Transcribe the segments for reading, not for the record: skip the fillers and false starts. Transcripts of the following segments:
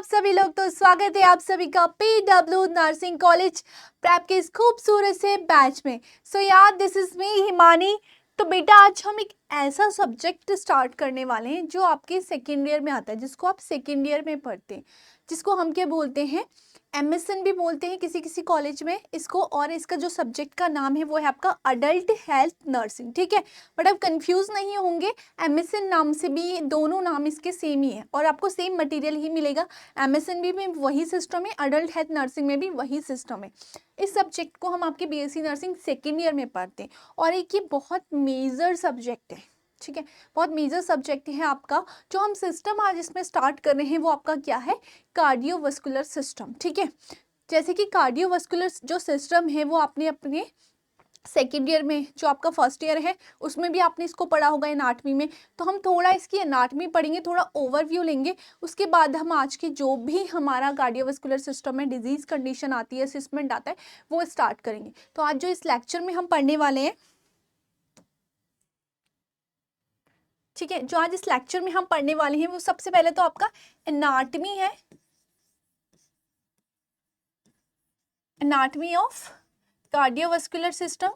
आप सभी लोग। तो स्वागत है आप सभी का PW नर्सिंग कॉलेज प्रेप के इस खूबसूरत से बैच में। सो यार, दिस इज मी हिमानी। तो बेटा, आज हम एक ऐसा सब्जेक्ट स्टार्ट करने वाले हैं जो आपके सेकेंड ईयर में आता है, जिसको आप सेकेंड ईयर में पढ़ते हैं, जिसको हम क्या बोलते हैं, MSN भी बोलते हैं किसी किसी कॉलेज में इसको। और इसका जो सब्जेक्ट का नाम है वो है आपका अडल्ट हेल्थ नर्सिंग, ठीक है। बट आप कंफ्यूज नहीं होंगे, MSN नाम से भी दोनों नाम इसके सेम ही है और आपको सेम मटेरियल ही मिलेगा। MSN में वही सिस्टम है, अडल्ट हेल्थ नर्सिंग में भी वही सिस्टम है। इस सब्जेक्ट को हम आपके BSc नर्सिंग सेकेंड ईयर में पढ़ते हैं और एक ये बहुत मेजर सब्जेक्ट है, ठीक है। बहुत मेजर सब्जेक्ट है आपका। जो हम सिस्टम आज इसमें स्टार्ट कर रहे हैं वो आपका क्या है, कार्डियोवास्कुलर सिस्टम, ठीक है। जैसे कि कार्डियोवास्कुलर जो सिस्टम है वो आपने अपने सेकेंड ईयर में, जो आपका फर्स्ट ईयर है उसमें भी आपने इसको पढ़ा होगा एनाटमी में। तो हम थोड़ा इसकी एनाटमी पढ़ेंगे, थोड़ा ओवरव्यू लेंगे, उसके बाद हम आज की जो भी हमारा कार्डियोवास्कुलर सिस्टम में डिजीज कंडीशन आती है, असेसमेंट आता है, वो स्टार्ट करेंगे। तो आज जो इस लेक्चर में हम पढ़ने वाले हैं, ठीक है, जो आज इस लेक्चर में हम पढ़ने वाले हैं वो सबसे पहले तो आपका एनाटमी है, एनाटमी ऑफ कार्डियोवास्कुलर सिस्टम।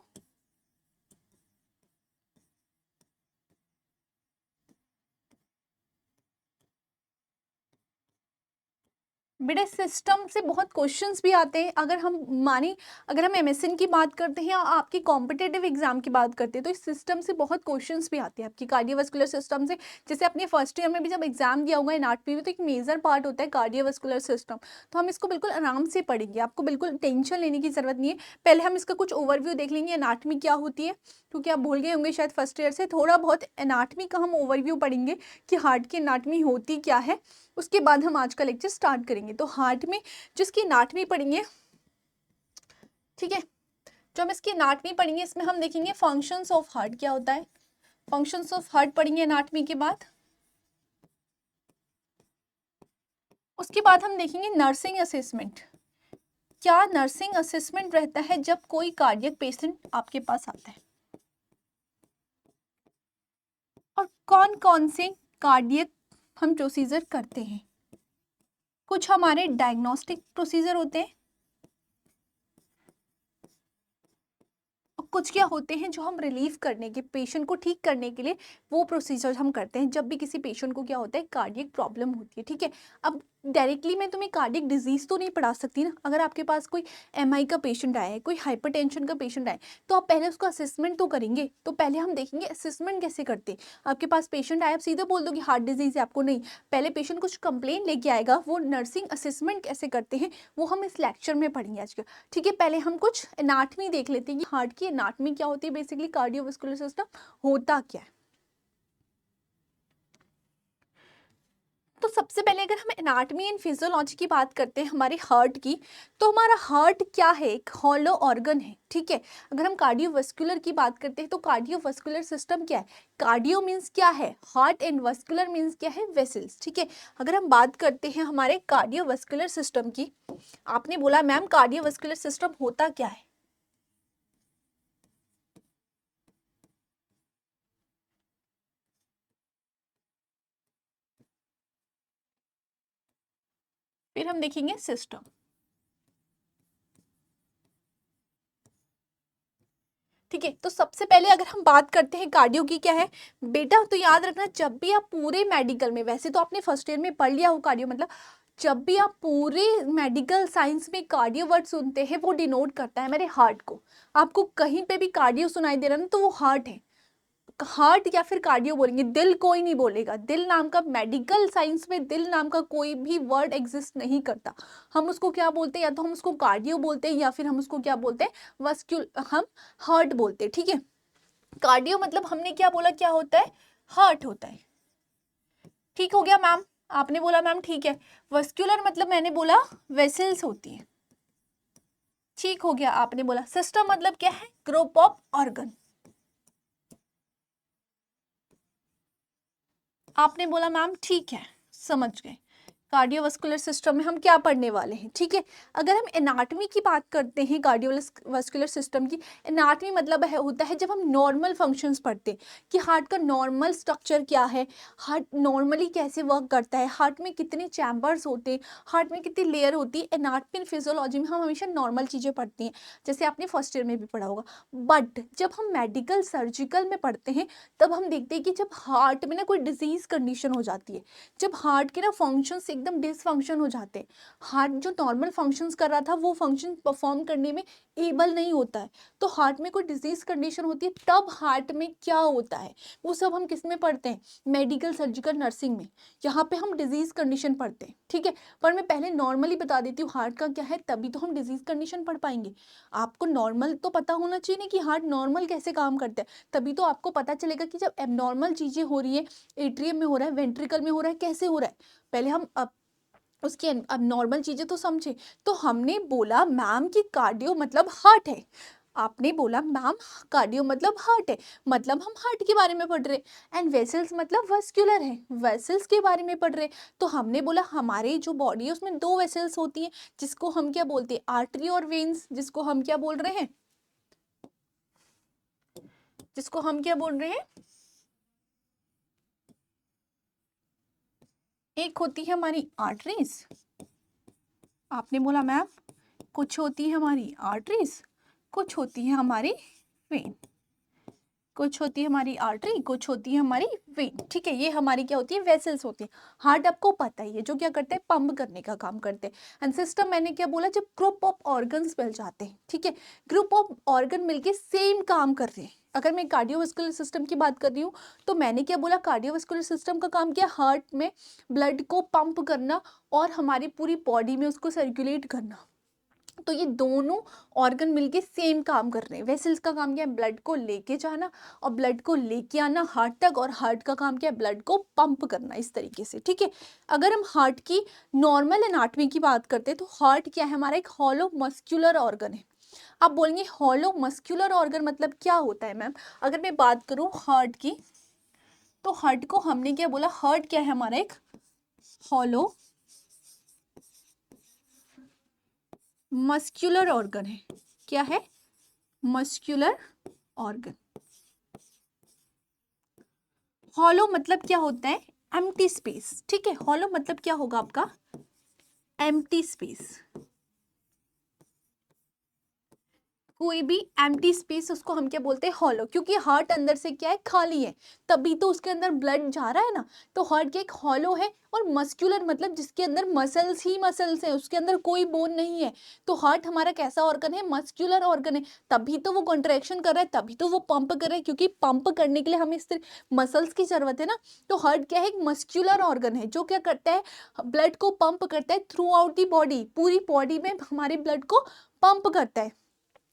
बेटे, सिस्टम से बहुत क्वेश्चंस भी आते हैं। अगर हम MSN की बात करते हैं या आपकी कॉम्पिटेटिव एग्जाम की बात करते हैं तो इस सिस्टम से बहुत क्वेश्चंस भी आते हैं आपकी कार्डियोवास्कुलर सिस्टम से। जैसे अपने फर्स्ट ईयर में भी जब एग्जाम दिया होगा एनाटमी में, तो एक मेजर पार्ट होता है कार्डियोवास्कुलर सिस्टम। तो हम इसको बिल्कुल आराम से पढ़ेंगे, आपको बिल्कुल टेंशन लेने की जरूरत नहीं है। पहले हम इसका कुछ ओवरव्यू देख लेंगे, एनाटमी क्या होती है, क्योंकि आप भूल गए होंगे शायद फर्स्ट ईयर से। थोड़ा बहुत एनाटमी का हम ओवरव्यू पढ़ेंगे कि हार्ट की एनाटमी होती क्या है, उसके बाद हम आज का लेक्चर स्टार्ट करेंगे। तो हार्ट में जिसकी एनाटमी पढ़ेंगे, ठीक है, जो हम इसकी एनाटमी पढ़ेंगे इसमें हम देखेंगे फंक्शंस ऑफ हार्ट क्या होता है। फंक्शंस ऑफ हार्ट पढ़ेंगे एनाटमी के बाद। उसके बाद हम देखेंगे नर्सिंग असेसमेंट। क्या नर्सिंग असेसमेंट रहता है जब कोई कार्डियक पेशेंट आपके पास आता है, और कौन कौन से कार्डियक हम प्रोसीजर करते हैं। कुछ हमारे डायग्नोस्टिक प्रोसीजर होते हैं, कुछ क्या होते हैं जो हम रिलीव करने के, पेशेंट को ठीक करने के लिए वो प्रोसीजर हम करते हैं जब भी किसी पेशेंट को क्या होता है, कार्डियक प्रॉब्लम होती है, ठीक है। अब डायरेक्टली मैं तुम्हें कार्डियक डिजीज तो नहीं पढ़ा सकती ना। अगर आपके पास कोई MI का पेशेंट आया है, कोई हाइपरटेंशन का पेशेंट आया है, तो आप पहले उसका असेसमेंट तो करेंगे। तो पहले हम देखेंगे असेसमेंट कैसे करते हैं। आपके पास पेशेंट आया, आप सीधे बोल दो कि हार्ट डिजीज है आपको, नहीं। पहले पेशेंट कुछ कंप्लेन लेके आएगा, वो नर्सिंग असेसमेंट कैसे करते हैं वो हम इस लेक्चर में पढ़ेंगे आज का, ठीक है। पहले हम कुछ एनाटमी देख लेते हैं कि हार्ट की एनाटमी क्या होती है, बेसिकली कार्डियोवास्कुलर सिस्टम होता क्या है। तो सबसे पहले अगर हम एनाटमी एंड फिजियोलॉजी की बात करते हैं हमारे हार्ट की, तो हमारा हार्ट क्या है, एक हॉलो ऑर्गन है, ठीक है। अगर हम कार्डियोवास्कुलर की बात करते हैं तो कार्डियोवास्कुलर सिस्टम क्या है, कार्डियो मीन्स क्या है हार्ट, एंड वास्कुलर मीन्स क्या है वेसल्स, ठीक है। अगर हम बात करते हैं हमारे कार्डियोवास्कुलर सिस्टम की, आपने बोला मैम कार्डियोवास्कुलर सिस्टम होता क्या है, फिर हम देखेंगे सिस्टम, ठीक है। तो सबसे पहले अगर हम बात करते हैं कार्डियो की क्या है बेटा, तो याद रखना जब भी आप पूरे मेडिकल में, वैसे तो आपने फर्स्ट ईयर में पढ़ लिया हो कार्डियो, मतलब जब भी आप पूरे मेडिकल साइंस में कार्डियो वर्ड सुनते हैं वो डिनोट करता है मेरे हार्ट को। आपको कहीं पे भी कार्डियो सुनाई दे रहा है ना, तो वो हार्ट है। हार्ट या फिर कार्डियो बोलेंगे, दिल कोई नहीं बोलेगा। दिल नाम का, मेडिकल साइंस में दिल नाम का कोई भी वर्ड एग्जिस्ट नहीं करता। हम उसको क्या बोलते हैं, या तो हम उसको कार्डियो बोलते हैं या फिर हम उसको क्या बोलते हैं, हम हार्ट बोलते हैं, ठीक है। कार्डियो मतलब हमने क्या बोला, क्या होता है, हार्ट होता है, ठीक हो गया मैम। आपने बोला मैम ठीक है। वस्क्यूलर मतलब मैंने बोला वेसल्स होती है, ठीक हो गया। आपने बोला सिस्टम मतलब क्या है, ग्रुप ऑफ ऑर्गन, आपने बोला मैम ठीक है, समझ गए। कार्डियोवास्कुलर सिस्टम में हम क्या पढ़ने वाले हैं, ठीक है। अगर हम एनाटॉमी की बात करते हैं कार्डियोवास्कुलर सिस्टम की, एनाटॉमी मतलब होता है जब हम नॉर्मल फंक्शंस पढ़ते हैं कि हार्ट का नॉर्मल स्ट्रक्चर क्या है, हार्ट नॉर्मली कैसे वर्क करता है, हार्ट में कितने चैम्बर्स होते हैं, हार्ट में कितनी लेयर होती है। एनाटॉमी एंड फिजियोलॉजी में हम हमेशा नॉर्मल चीज़ें पढ़ते हैं, जैसे आपने फर्स्ट ईयर में भी पढ़ा होगा। बट जब हम मेडिकल सर्जिकल में पढ़ते हैं तब हम देखते हैं कि जब हार्ट में ना कोई डिजीज कंडीशन हो जाती है, जब हार्ट के ना फंक्शंस एकदम डिसफंक्शन हो जाते हैं, हार्ट जो नॉर्मल फंक्शंस कर रहा था वो फंक्शन परफॉर्म करने में एबल नहीं होता है, तो हार्ट में कोई डिजीज कंडीशन होती है, तब हार्ट में क्या होता है वो सब हम किस में पढ़ते हैं, मेडिकल सर्जिकल नर्सिंग में। यहाँ पे हम डिजीज कंडीशन पढ़ते हैं, ठीक है। पर मैं पहले नॉर्मली बता देती हूँ हार्ट का क्या है, तभी तो हम डिजीज कंडीशन पढ़ पाएंगे। आपको नॉर्मल तो पता होना चाहिए ना कि हार्ट नॉर्मल कैसे काम करता है, तभी तो आपको पता चलेगा कि जब एबनॉर्मल चीजें हो रही है, एट्रियम में हो रहा है, वेंट्रिकल में हो रहा है, कैसे हो रहा है। पहले हम अब उसकी अब नॉर्मल चीजें तो समझे। तो हमने बोला मैम कि कार्डियो मतलब हार्ट है, आपने बोला मैम कार्डियो मतलब हार्ट है, मतलब हम हार्ट के बारे में पढ़ रहे। एंड वेसल्स मतलब वस्कुलर है, वेसल्स के बारे में पढ़ रहे। तो हमने बोला हमारे जो बॉडी है उसमें दो वेसल्स होती हैं, जिसको हम क्या बोलते हैं, आर्टरी और वेन्स, जिसको हम क्या बोल रहे हैं, जिसको हम क्या बोल रहे हैं, एक होती है हमारी आर्टरीज, आपने बोला मैम कुछ होती है हमारी आर्टरीज, कुछ होती है हमारी वेन, कुछ होती है हमारी आर्टरी, कुछ होती है हमारी वेन, ठीक है। ये हमारी क्या होती है, वेसल्स होती है। हार्ट आपको पता ही है जो क्या करते हैं, पंप करने का काम करते हैं। एंड सिस्टम मैंने क्या बोला, जब ग्रुप ऑफ ऑर्गन्स मिल जाते हैं, ठीक है, ग्रुप ऑफ ऑर्गन मिलके सेम काम कर रहे हैं। अगर मैं कार्डियोवास्कुलर सिस्टम की बात कर रही हूँ तो मैंने क्या बोला, कार्डियोवास्कुलर सिस्टम का काम क्या, हार्ट में ब्लड को पंप करना और हमारी पूरी बॉडी में उसको सर्कुलेट करना। तो ये दोनों ऑर्गन मिलके सेम काम कर रहे हैं। वेसल्स का काम क्या है, ब्लड को लेके जाना और ब्लड को लेके आना हार्ट तक, और हार्ट का काम क्या है, ब्लड को पंप करना, इस तरीके से, ठीक है। अगर हम हार्ट की नॉर्मल एनाटॉमी की बात करते हैं तो हार्ट क्या है, हमारा एक हॉलो मस्क्यूलर ऑर्गन है। आप बोलेंगे हॉलो मस्क्यूलर ऑर्गन मतलब क्या होता है मैम। अगर मैं बात करूं हार्ट की, तो हार्ट को हमने क्या बोला, हार्ट क्या है हमारा एक हॉलो मस्क्यूलर ऑर्गन है। क्या है, मस्क्यूलर ऑर्गन। हॉलो मतलब क्या होता है, एम्प्टी स्पेस, ठीक है। हॉलो मतलब क्या होगा आपका, एम्प्टी स्पेस। कोई भी एम्प्टी स्पेस उसको हम क्या बोलते हैं, हॉलो, क्योंकि हार्ट अंदर से क्या है, खाली है, तभी तो उसके अंदर ब्लड जा रहा है ना। तो हार्ट के एक हॉलो है, और मस्क्यूलर मतलब जिसके अंदर मसल्स ही मसल्स है, उसके अंदर कोई बोन नहीं है। तो हार्ट हमारा कैसा ऑर्गन है, मस्क्यूलर ऑर्गन है, तभी तो वो कॉन्ट्रैक्शन कर रहा है, तभी तो वो पंप कर रहा है, क्योंकि पंप करने के लिए हमें इस मसल्स की जरूरत है ना। तो हार्ट क्या है, एक मस्क्यूलर ऑर्गन है जो क्या करता है, ब्लड को पंप करता है थ्रू आउट दी बॉडी, पूरी बॉडी में हमारे ब्लड को पंप करता है।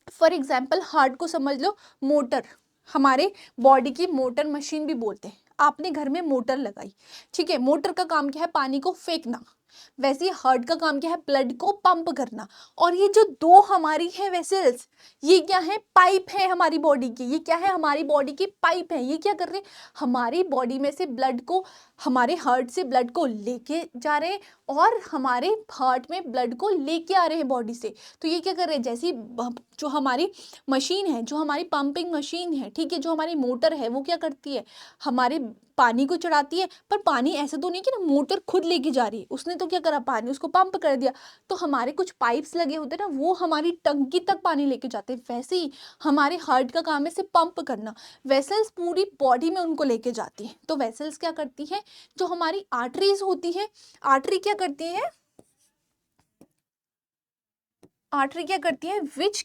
फॉर एग्जाम्पल हार्ट को समझ लो मोटर, हमारे बॉडी की मोटर मशीन भी बोलते हैं। आपने घर में मोटर लगाई, ठीक है, मोटर का काम क्या है, पानी को फेंकना। वैसे ही हार्ट का काम क्या है, ब्लड को पंप करना। और ये जो दो हमारी है वेसल्स, ये क्या है, पाइप है हमारी बॉडी की, ये क्या है, हमारी बॉडी की पाइप है। ये क्या कर रहे हैं, हमारी बॉडी में से ब्लड को, हमारे हार्ट से ब्लड को लेके जा रहे हैं, और हमारे हार्ट में ब्लड को लेके आ रहे हैं बॉडी से। तो ये क्या कर रहे हैं, जैसी जो हमारी मशीन है, जो हमारी पंपिंग मशीन है, ठीक है, जो हमारी मोटर है, वो क्या करती है, हमारे पानी को चढ़ाती है। पर पानी ऐसे तो नहीं कि ना मोटर खुद लेके जा रही है, उसने तो क्या करा, पानी उसको पंप कर दिया। तो हमारे कुछ पाइप्स लगे होते हैं ना, वो हमारी टंकी तक पानी लेके जाते हैं। वैसे ही हमारे हार्ट का काम है सिर्फ पंप करना, वेसल्स पूरी बॉडी में उनको लेके जाती है। तो वेसल्स क्या करती है, जो हमारी आर्टरीज होती है, आर्टरी क्या करती है, आर्टरी क्या करती है, which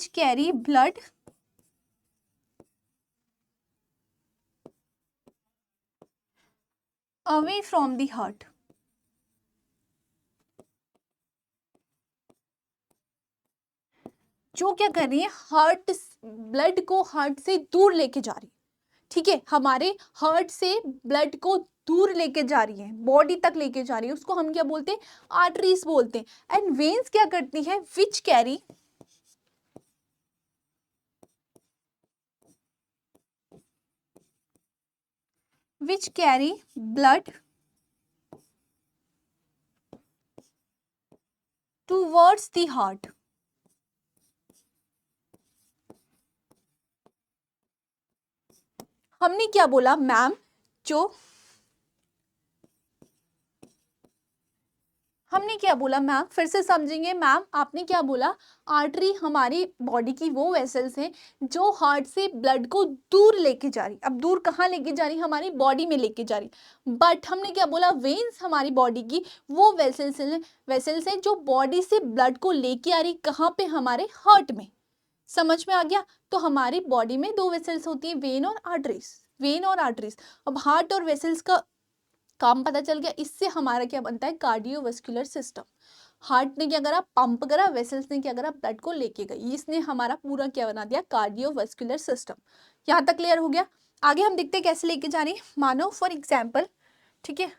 carry blood away from the heart. जो क्या कर रही है, हार्ट, ब्लड को हार्ट से दूर लेके जा रही है, ठीक है, हमारे हार्ट से ब्लड को दूर लेके जा रही है, बॉडी तक लेके जा रही है, उसको हम क्या बोलते हैं, आर्टरीज बोलते हैं। एंड वेन्स क्या करती है, which carry which carry blood towards the heart. हमने क्या बोला मैम, जो हमने क्या बोला मैम, फिर से समझेंगे मैम, आपने क्या बोला, आर्टरी हमारी बॉडी की वो वेसल्स हैं जो हार्ट से ब्लड को दूर लेके जा रही। अब दूर कहाँ लेके जा रही, हमारी बॉडी में लेके जा रही। बट हमने क्या बोला, वेन्स हमारी बॉडी की वो वेसल्स हैं जो बॉडी से ब्लड को लेके आ रही, कहाँ पे, हमारे हार्ट में। समझ में आ गया। तो हमारी बॉडी में दो वेसल्स होती है, वेन और आर्टरीज, वेन और आर्टरीज। अब हार्ट और वेसल्स का काम पता चल गया। इससे हमारा क्या बनता है, कार्डियोवास्कुलर सिस्टम। हार्ट ने क्या करा, पंप करा, वेसल्स ने क्या करा, ब्लड को लेके गई। इसने हमारा पूरा क्या बना दिया, कार्डियोवास्कुलर सिस्टम। यहाँ तक क्लियर हो गया। आगे हम देखते हैं कैसे लेके जा रही है। मानो फॉर एग्जाम्पल, ठीक है,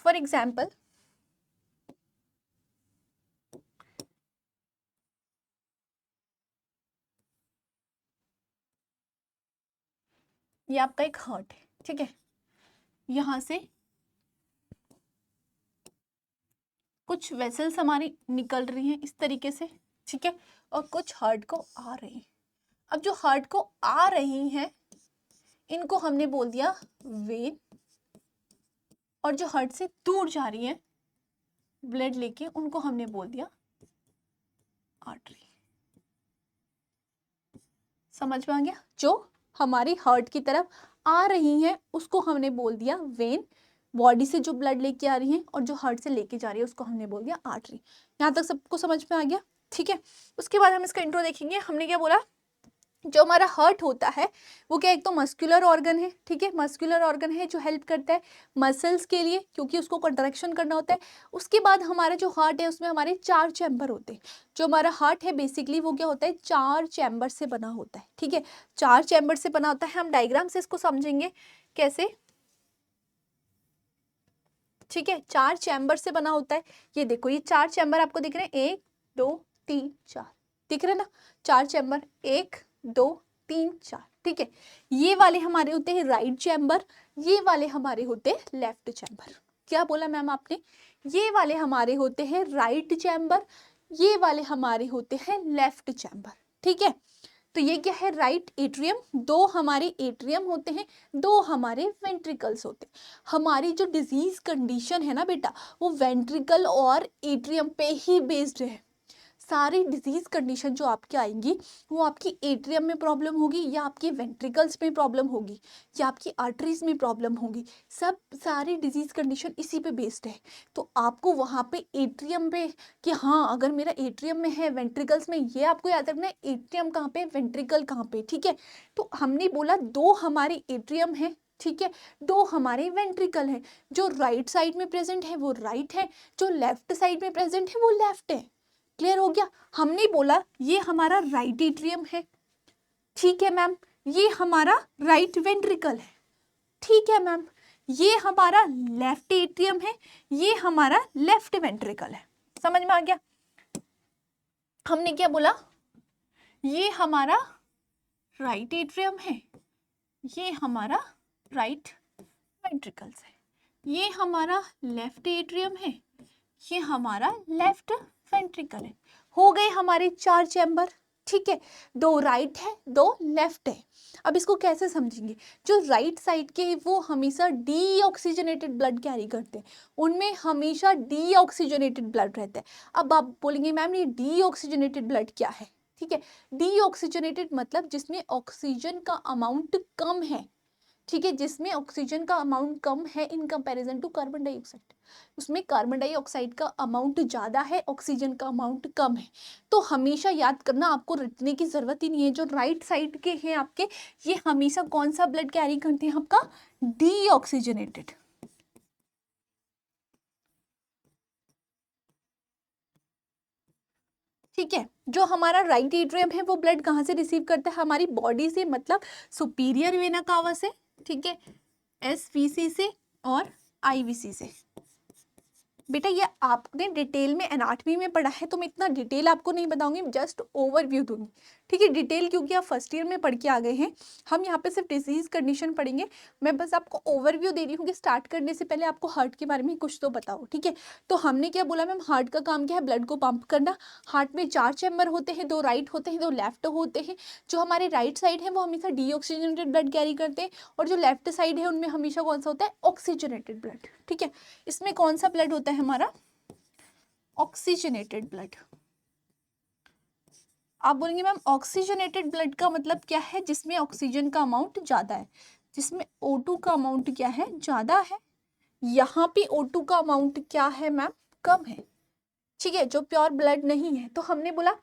फॉर एग्जाम्पल ये आपका एक हार्ट है, ठीक है, यहाँ से कुछ वेसल्स हमारी निकल रही हैं इस तरीके से, ठीक है, और कुछ हार्ट को आ रही हैं। अब जो हार्ट को आ रही हैं इनको हमने बोल दिया वेन, और जो हार्ट से दूर जा रही हैं ब्लड लेके उनको हमने बोल दिया आर्टरी। समझ में आ गया। जो हमारी हार्ट की तरफ आ रही हैं उसको हमने बोल दिया वेन, बॉडी से जो ब्लड लेके आ रही हैं, और जो हार्ट से लेके जा रही है उसको हमने बोल दिया आर्टरी। यहाँ तक सबको समझ में आ गया, ठीक है। उसके बाद हम इसका इंट्रो देखेंगे। हमने क्या बोला, जो हमारा हार्ट होता है वो क्या, एक तो मस्कुलर ऑर्गन है, ठीक है, मस्कुलर ऑर्गन है जो हेल्प करता है मसल्स के लिए, क्योंकि उसको कंट्रैक्शन करना होता है। उसके बाद हमारा जो हार्ट है उसमें हमारे 4 चैम्बर होते हैं। जो हमारा हार्ट है बेसिकली वो क्या होता है, 4 चैम्बर से बना होता है, ठीक है, 4 चैम्बर से बना होता है। हम डायग्राम से इसको समझेंगे कैसे, ठीक है, 4 चैम्बर से बना होता है। ये देखो, ये 4 चैम्बर आपको दिख रहे हैं, 1 2 3 4, दिख रहे हैं ना, 4 चैम्बर, 1 2 3 4, ठीक है। ये वाले हमारे होते हैं राइट चैम्बर, ये वाले हमारे होते हैं लेफ्ट चैम्बर। क्या बोला मैम आपने, ये वाले हमारे होते हैं राइट चैम्बर, ये वाले हमारे होते हैं लेफ्ट चैम्बर, ठीक है। तो ये क्या है, राइट एट्रियम, 2 हमारे एट्रियम होते हैं, 2 हमारे वेंट्रिकल्स होते हैं। हमारी जो डिजीज कंडीशन है ना बेटा, वो वेंट्रिकल और एट्रियम पे ही बेस्ड है। सारी डिजीज कंडीशन जो आपकी आएंगी वो आपकी एट्रियम में प्रॉब्लम होगी, या आपकी वेंट्रिकल्स में प्रॉब्लम होगी, या आपकी आर्टरीज में प्रॉब्लम होगी। सब सारी डिजीज कंडीशन इसी पे बेस्ड है। तो आपको वहाँ पे एट्रियम पे, कि हाँ अगर मेरा एट्रियम में है, वेंट्रिकल्स में, ये आपको याद रखना है, एट्रियम कहाँ पे, वेंट्रिकल कहाँ पे, ठीक है। तो हमने बोला 2 हमारे एट्रियम है, ठीक है, 2 हमारे वेंट्रिकल है। जो राइट साइड में प्रेजेंट है वो राइट है, जो लेफ्ट साइड में प्रेजेंट है वो लेफ्ट है। क्लियर हो गया। हमने बोला ये हमारा राइट एट्रियम है, ठीक है मैम, ये हमारा राइट वेंट्रिकल है, ठीक है मैम, ये हमारा लेफ्ट एट्रियम है, ये हमारा लेफ्ट वेंट्रिकल है। समझ में आ गया। हमने क्या बोला, ये हमारा राइट एट्रियम है, ये हमारा राइट वेंट्रिकल्स है, ये हमारा लेफ्ट एट्रियम है, ये हमारा लेफ्ट वेंट्रिकल है। हो गए हमारे 4 चैम्बर, ठीक है, 2 राइट है, 2 लेफ्ट है। अब इसको कैसे समझेंगे, जो राइट साइड के वो हमेशा डीऑक्सीजनेटेड ब्लड कैरी करते हैं, उनमें हमेशा डीऑक्सीजनेटेड ब्लड रहता है। अब आप बोलेंगे मैम ये डीऑक्सीजनेटेड ब्लड क्या है, ठीक है, डीऑक्सीजनेटेड मतलब जिसमें ऑक्सीजन का अमाउंट कम है, ठीक है, जिसमें ऑक्सीजन का अमाउंट कम है in comparison to carbon dioxide. उसमें कार्बन डाइऑक्साइड का अमाउंट ज़्यादा है, ऑक्सीजन का अमाउंट कम है। तो हमेशा याद करना, आपको रटने की ज़रूरत ही नहीं है। जो राइट साइड के हैं आपके, ये हमेशा कौन सा ब्लड कैरी करते हैं, आपका डीऑक्सीजनेटेड। ठीक है, जो हमारा राइट एट्रियम है वो ब्लड कहाँ से रिसीव करता है, हमारी बॉडी से, मतलब सुपीरियर वेना कावा से, ठीक है, एसवीसी से और आईवीसी से। बेटा ये आपने डिटेल में एनाटॉमी में पढ़ा है, तो मैं इतना डिटेल आपको नहीं बताऊंगी, जस्ट ओवरव्यू दूंगी, ठीक है। डिटेल क्योंकि आप फर्स्ट ईयर में पढ़ के आ गए हैं, हम यहाँ पे सिर्फ डिजीज कंडीशन पढ़ेंगे। मैं बस आपको ओवरव्यू दे रही हूँ कि स्टार्ट करने से पहले आपको हार्ट के बारे में कुछ तो बताओ, ठीक है। तो हमने क्या बोला मैम, हार्ट का काम क्या है, ब्लड को पंप करना। हार्ट में 4 चैम्बर होते हैं, 2 राइट होते हैं, 2 लेफ्ट होते हैं। जो हमारे राइट साइड है वो हमेशा डीऑक्सीजनेटेड ब्लड कैरी करते हैं, और जो लेफ्ट साइड है उनमें हमेशा कौन सा होता है, ऑक्सीजनेटेड ब्लड, ठीक है। इसमें कौन सा ब्लड होता है हमारा, ऑक्सीजनेटेड ब्लड। आप बोलेंगे मैम ऑक्सीजनेटेड ब्लड का मतलब क्या है, जिसमें ऑक्सीजन का अमाउंट ज्यादा है, जिसमें O2 का अमाउंट क्या है, ज्यादा है। यहाँ पे O2 का अमाउंट क्या है मैम, कम है, ठीक है, जो प्योर ब्लड नहीं है। तो हमने बोला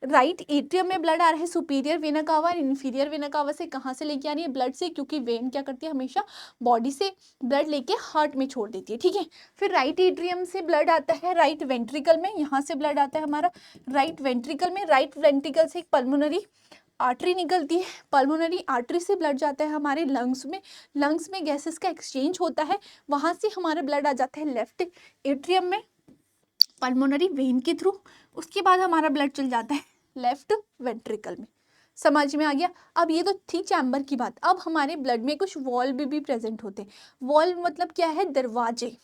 राइट एट्रियम में ब्लड आ रहा है superior vena cava, inferior vena cava से कहाँ से लेके आ रही है, ब्लड से, क्योंकि वेन क्या करती है, हमेशा बॉडी से ब्लड लेके हार्ट में छोड़ देती है, ठीक है। फिर राइट एट्रियम से ब्लड आता है राइट वेंट्रिकल में, यहाँ से ब्लड आता है हमारा राइट वेंट्रिकल में। राइट वेंट्रिकल से एक पल्मोनरी आर्टरी निकलती है, पल्मोनरी आर्टरी से ब्लड जाता है हमारे लंग्स में, लंग्स में गैसेस का एक्सचेंज होता है, वहाँ से हमारा ब्लड आ जाता है लेफ्ट एट्रियम में पल्मोनरी वेन के थ्रू। उसके बाद हमारा ब्लड चल जाता है लेफ्ट वेंट्रिकल में। समझ में आ गया। अब ये तो थी चैम्बर की बात। अब हमारे ब्लड में कुछ वॉल्व भी प्रेजेंट होते हैं। वॉल्व मतलब क्या है, दरवाजे।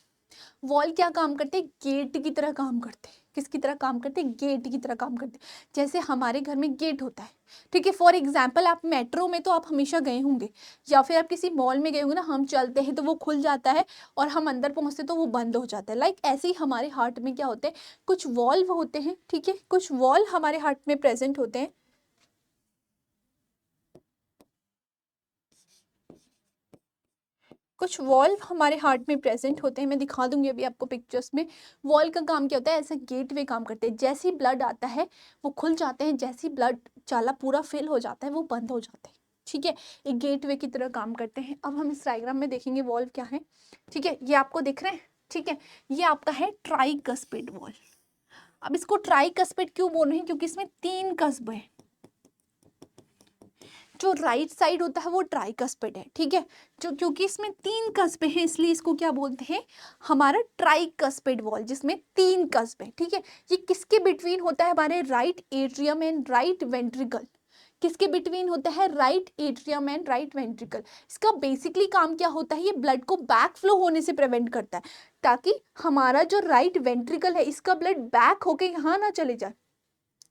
वॉल क्या काम करते हैं, गेट की तरह काम करते हैं। किसकी तरह काम करते हैं, गेट की तरह काम करते हैं। जैसे हमारे घर में गेट होता है, ठीक है। फॉर एग्जाम्पल आप मेट्रो में तो आप हमेशा गए होंगे, या फिर आप किसी मॉल में गए होंगे ना, हम चलते हैं तो वो खुल जाता है और हम अंदर पहुंचते तो वो बंद हो जाता है। लाइक ऐसे ही हमारे हार्ट में क्या होते हैं, कुछ वॉल्व होते हैं, ठीक है, कुछ वॉल्व हमारे हार्ट में प्रेजेंट होते हैं। कुछ वॉल्व हमारे हार्ट में प्रेजेंट होते हैं, मैं दिखा दूंगी अभी आपको पिक्चर्स में। वॉल्व का काम क्या होता है, ऐसे गेटवे काम करते हैं। जैसे ही ब्लड आता है वो खुल जाते हैं, जैसे ही ब्लड चाला पूरा फिल हो जाता है वो बंद हो जाते हैं, ठीक है। एक गेटवे की तरह काम करते हैं। अब हम इस डायग्राम में देखेंगे वॉल्व क्या है, ठीक है। ये आपको दिख रहे हैं, ठीक है। ये आपका है ट्राइकस्पिड वॉल्व। अब इसको ट्राइकस्पिड क्यों बोल रहे हैं, क्योंकि इसमें 3 कस्ब है। जो राइट साइड होता है वो ट्राइकस्पिड है, ठीक है। जो क्योंकि इसमें 3 कस्बे हैं इसलिए इसको क्या बोलते हैं, हमारा ट्राइकस्पिड वॉल, जिसमें 3 कस्बे, ठीक है। ये किसके बिटवीन होता है, हमारे right atrium and right ventricle. किसके बिटवीन होता है, right atrium and right ventricle. इसका बेसिकली काम क्या होता है, ये ब्लड को बैक फ्लो होने से प्रिवेंट करता है, ताकि हमारा जो राइट वेंट्रिकल है इसका ब्लड बैक होके यहाँ ना चले जाए,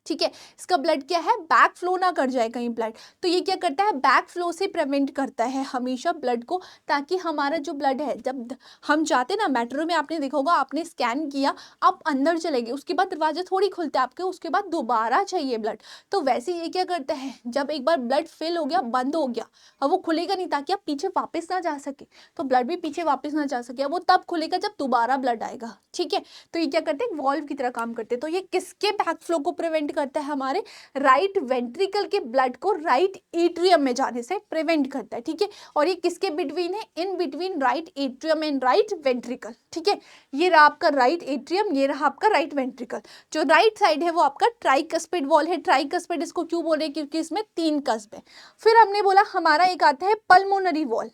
ठीक है। इसका ब्लड क्या है, बैक फ्लो ना कर जाए कहीं ब्लड। तो ये क्या करता है, बैक फ्लो से प्रिवेंट करता है हमेशा ब्लड को, ताकि हमारा जो ब्लड है, जब हम जाते ना मेट्रो में, आपने देखा होगा, आपने स्कैन किया, आप अंदर चले गए, उसके बाद दरवाजा थोड़ी खुलता है आपके, उसके बाद दोबारा चाहिए ब्लड। तो वैसे ये क्या करता है, जब एक बार ब्लड फिल हो गया, बंद हो गया, अब वो खुलेगा नहीं, ताकि आप पीछे वापस ना जा सके, तो ब्लड भी पीछे वापस ना जा सके, वो तब खुलेगा जब दोबारा ब्लड आएगा, ठीक है। तो ये क्या करते हैं, वॉल्व की तरह काम करते हैं। तो ये किसके बैक फ्लो को प्रिवेंट करता है, हमारे राइट वेंट्रिकल के ब्लड को राइट एट्रियम में जाने से प्रिवेंट करता है, ठीक है। और ये किसके बिटवीन है, in between right atrium and right ventricle, ठीक है। ये रहा आपका राइट एट्रियम, ये रहा आपका राइट वेंट्रिकल। जो राइट साइड है वो आपका ट्राइकस्पिड वॉल है। ट्राइकस्पिड इसको क्यों बोल रहे हैं, क्योंकि इसमें 3 कस्ब है। फिर हमने बोला हमारा एक आता है पल्मोनरी वॉल।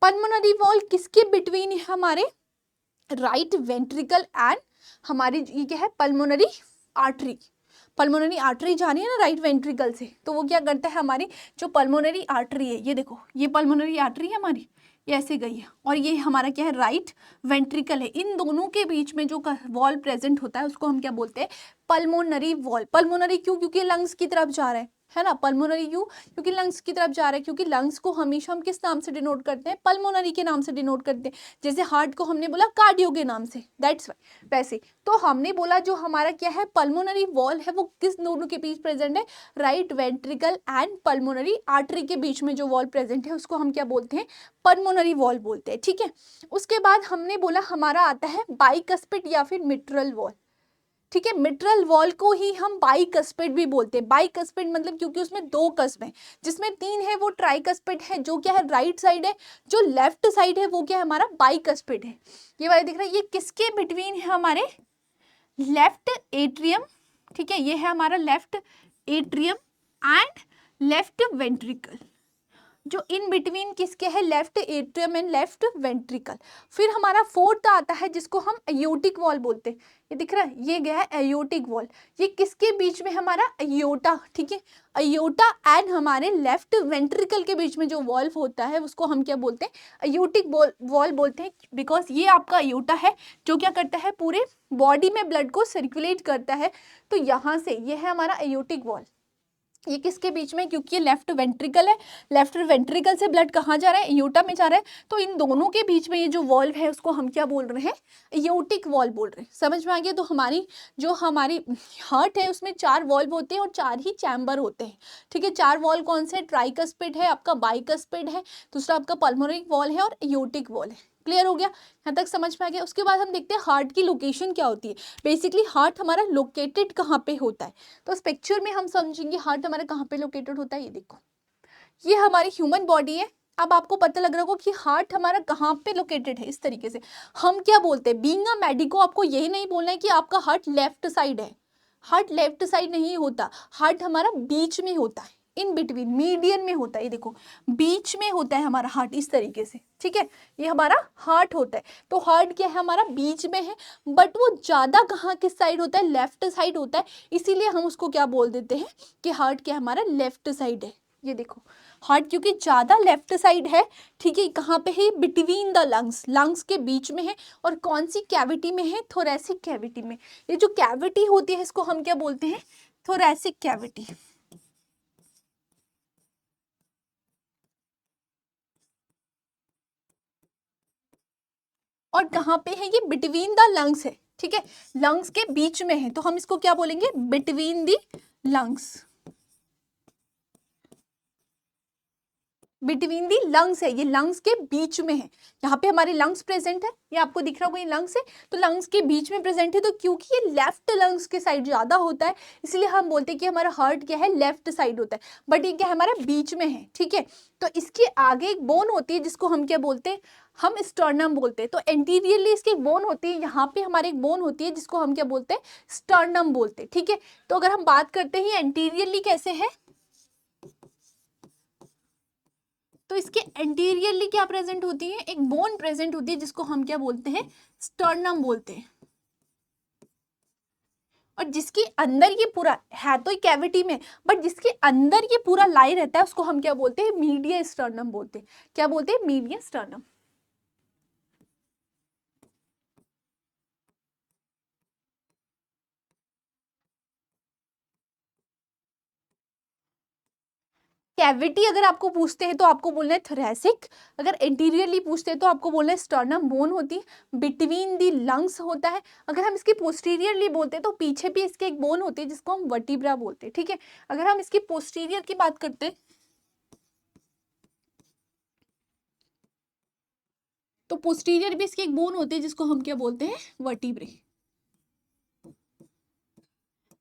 पल्मोनरी वॉल किसके बिटवीन है, हमारे राइट वेंट्रिकल एंड हमारी ये क्या है, पल्मोनरी आर्टरी। पल्मोनरी आर्टरी जा रही है ना राइट वेंट्रिकल से, तो वो क्या करता है, हमारी जो पल्मोनरी आर्टरी है, ये देखो, ये पल्मोनरी आर्टरी है हमारी, ये ऐसे गई है, और ये हमारा क्या है, राइट वेंट्रिकल है। इन दोनों के बीच में जो वॉल प्रेजेंट होता है उसको हम क्या बोलते हैं, पल्मोनरी वॉल। पल्मोनरी क्यों, क्योंकि लंग्स की तरफ जा रहा है ना। पल्मोनरी क्यों, क्योंकि लंग्स की तरफ जा रहा है, क्योंकि लंग्स को हमेशा हम किस नाम से डिनोट करते हैं, पल्मोनरी के नाम से डिनोट करते हैं। जैसे हार्ट को हमने बोला कार्डियो के नाम से, दैट्स वाई। वैसे तो हमने बोला जो हमारा क्या है, पल्मोनरी वॉल है, वो किस दोनों के बीच प्रेजेंट है, right ventricle and pulmonary artery के बीच में जो वॉल प्रेजेंट है उसको हम क्या बोलते हैं, पल्मोनरी वॉल बोलते हैं, ठीक है। उसके बाद हमने बोला हमारा आता है बाइकस्पिड या फिर मिट्रल वॉल, ठीक है। मिट्रल वॉल को ही हम बाइकस्पिड भी बोलते हैं। बाइकस्पिड मतलब क्योंकि उसमें 2 कस्ब हैं, जिसमें 3 है वो ट्राइकस्पिड है, जो क्या है राइट साइड है। जो लेफ्ट साइड है वो क्या है, हमारा बाइकस्पिड है। ये वाला दिख रहा है, ये किसके बिटवीन है, हमारे लेफ्ट एट्रियम, ठीक है। ये है हमारा left atrium and left ventricle, जो इन बिटवीन किसके है, left atrium and left ventricle. फिर हमारा फोर्थ आता है जिसको हम एयोटिक वॉल बोलते हैं, ये दिख रहा है, ये गया है एयोटिक वॉल। ये किसके बीच में, हमारा अयोटा, ठीक है, अयोटा एंड हमारे लेफ्ट वेंट्रिकल के बीच में जो वॉल्व होता है उसको हम क्या बोलते हैं, अयोटिक वॉल बोलते हैं। बिकॉज ये आपका अयोटा है जो क्या करता है, पूरे बॉडी में ब्लड को सर्कुलेट करता है। तो यहाँ से ये है हमारा अयोटिक वॉल, ये किसके बीच में, क्योंकि ये लेफ्ट वेंट्रिकल है, लेफ्ट वेंट्रिकल से ब्लड कहाँ जा रहा है, एयोटा में जा रहा है। तो इन दोनों के बीच में ये जो वॉल्व है उसको हम क्या बोल रहे हैं, एयोटिक वॉल्व बोल रहे हैं। समझ में आ गया। तो हमारी हार्ट है उसमें 4 वॉल्व होते हैं और 4 ही चैम्बर होते हैं, ठीक है। 4 वॉल्व कौन से, ट्राइकस्पिड है, आपका बाइकस्पिड है, दूसरा आपका पल्मोनरी वॉल है और एयोटिक वॉल है। क्लियर हो गया, यहाँ तक समझ में आ गया। उसके बाद हम देखते हैं हार्ट की लोकेशन क्या होती है। बेसिकली हार्ट हमारा लोकेटेड कहाँ पे होता है, तो इस पिक्चर में हम समझेंगे हार्ट हमारा कहाँ पे लोकेटेड होता है। ये देखो, ये हमारी ह्यूमन बॉडी है। अब आपको पता लग रहा होगा कि हार्ट हमारा कहाँ पे लोकेटेड है। इस तरीके से हम क्या बोलते हैं, बीइंग अ मेडिको आपको यही नहीं बोलना है कि आपका हार्ट लेफ्ट साइड है। हार्ट लेफ्ट साइड नहीं होता, हार्ट हमारा बीच में होता है, इन बिटवीन, मीडियन में होता है। ये देखो, बीच में होता है हमारा हार्ट, इस तरीके से, ठीक है, ये हमारा हार्ट होता है। तो हार्ट क्या है, हमारा बीच में है, बट वो ज्यादा कहाँ किस साइड होता है, लेफ्ट साइड होता है। इसीलिए हम उसको क्या बोल देते हैं कि हार्ट क्या हमारा लेफ्ट साइड है। ये देखो, हार्ट क्योंकि ज्यादा लेफ्ट साइड है, ठीक है, कहाँ पे है, बिटवीन द लंग्स, लंग्स के बीच में है। और कौन सी कैविटी में है, थोरैसिक कैविटी में। ये जो कैविटी होती है इसको हम क्या बोलते हैं, थोरैसिक कैविटी। और कहाँ पे है, ये बिटवीन द लंग्स है, ठीक है, लंग्स के बीच में है। तो हम इसको क्या बोलेंगे, between the lungs, between the lungs है, ये लंग्स के बीच में है। यहाँ पे हमारे लंग्स प्रेजेंट है, ये आपको दिख रहा होगा, ये लंग्स है, तो लंग्स के बीच में प्रेजेंट है। तो क्योंकि ये लेफ्ट लंग्स के साइड ज्यादा होता है, इसलिए हम बोलते हैं कि हमारा हार्ट क्या है, लेफ्ट साइड होता है। बट ये क्या है, हमारा बीच में है, ठीक है। तो इसके आगे एक बोन होती है जिसको हम क्या बोलते हैं, हम स्टर्नम बोलते हैं। तो एंटीरियरली इसकी एक बोन होती है, यहाँ पे हमारे एक बोन होती है जिसको हम क्या बोलते हैं, स्टर्नम बोलते हैं, ठीक है। तो अगर हम बात करते हैं एंटीरियरली कैसे है, तो इसके एंटीरियरली क्या प्रेजेंट होती है, एक बोन प्रेजेंट होती है जिसको हम क्या बोलते हैं, स्टर्नम बोलते हैं। और जिसके अंदर ये पूरा है, तो कैविटी में, बट जिसके अंदर ये पूरा लाई रहता है उसको हम क्या बोलते हैं, मीडिया स्टर्नम बोलते हैं। क्या बोलते हैं, मीडिया स्टर्नम। कैविटी अगर आपको पूछते हैं तो आपको बोलना है थोरैसिक, अगर इंटीरियरली पूछते हैं तो आपको बोलना है स्टर्नम बोन होती है, बिटवीन दी लंग्स होता है। अगर हम इसकी पोस्टीरियरली बोलते हैं तो पीछे भी इसके एक बोन होती है जिसको हम वर्टिब्रा बोलते हैं, ठीक है। अगर हम इसकी पोस्टीरियर की बात करते हैं तो पोस्टीरियर भी इसकी एक बोन होती है जिसको हम क्या बोलते हैं, वर्टिब्रे।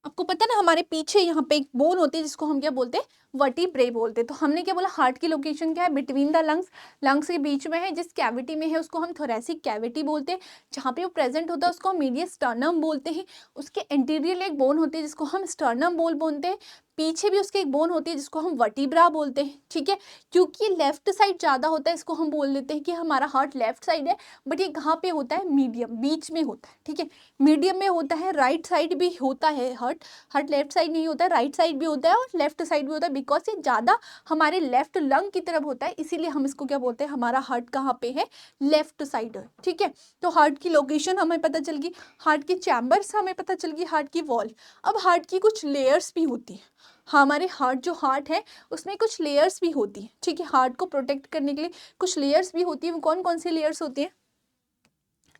आपको पता ना, हमारे पीछे यहाँ पे एक बोन होती है जिसको हम क्या बोलते हैं, वर्टिब्रे बोलते हैं। तो हमने क्या बोला, हार्ट की लोकेशन क्या है, बिटवीन द लंग्स, लंग्स के बीच में है। जिस कैविटी में है उसको हम थोरैसिक कैविटी बोलते हैं, जहाँ पे वो प्रेजेंट होता है उसको हम मीडियस स्टर्नम बोलते हैं। उसके इंटीरियर एक बोन होती है जिसको हम स्टर्नम बोलते हैं। पीछे भी उसके एक बोन होती है जिसको हम वर्टिब्रा बोलते हैं, ठीक है। क्योंकि लेफ्ट साइड ज्यादा होता है इसको हम बोल देते हैं कि हमारा हार्ट लेफ्ट साइड है, बट ये कहाँ पे होता है, मीडियम, बीच में होता है, ठीक है, मीडियम में होता है। राइट साइड भी होता है हार्ट, हार्ट लेफ्ट साइड नहीं होता है, राइट साइड भी होता है और लेफ्ट साइड भी होता है। बिकॉज ये ज्यादा हमारे लेफ्ट लंग की तरफ होता है, इसीलिए हम इसको क्या बोलते हैं, हमारा हार्ट कहाँ पे है, लेफ्ट साइड है, ठीक है। तो हार्ट की लोकेशन हमें पता चल गई, हार्ट की चैम्बर्स हमें पता चल गई, हार्ट की वॉल। अब हार्ट की कुछ लेयर्स भी होती है, हमारे हार्ट है उसमें कुछ लेयर्स भी होती है, ठीक है। हार्ट को प्रोटेक्ट करने के लिए कुछ लेयर्स भी होती है। वो कौन कौन सी लेयर्स होती है,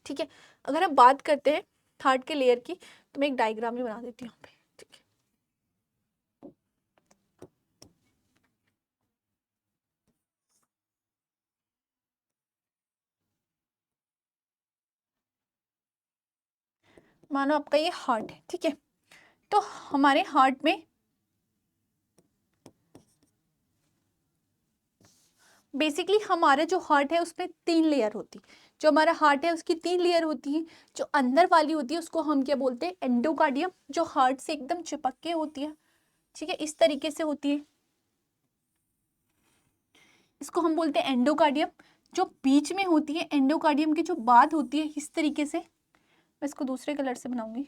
ठीक है। अगर हम बात करते हैं हार्ट के लेयर की, तो मैं एक डायग्राम ही बना देती हूँ यहाँ पे, ठीक है। मानो आपका ये हार्ट है, ठीक है। तो हमारे हार्ट में बेसिकली हमारा जो हार्ट है उसमें 3 लेयर होती है। जो हमारा हार्ट है उसकी 3 लेयर होती है। जो अंदर वाली होती है उसको हम क्या बोलते हैं, एंडोकार्डियम, जो हार्ट से एकदम चिपक के होती है, ठीक है, इस तरीके से होती है। इसको हम बोलते हैं एंडोकार्डियम। जो बीच में होती है एंडोकार्डियम की जो बात होती है इस तरीके से, मैं इसको दूसरे कलर से बनाऊंगी।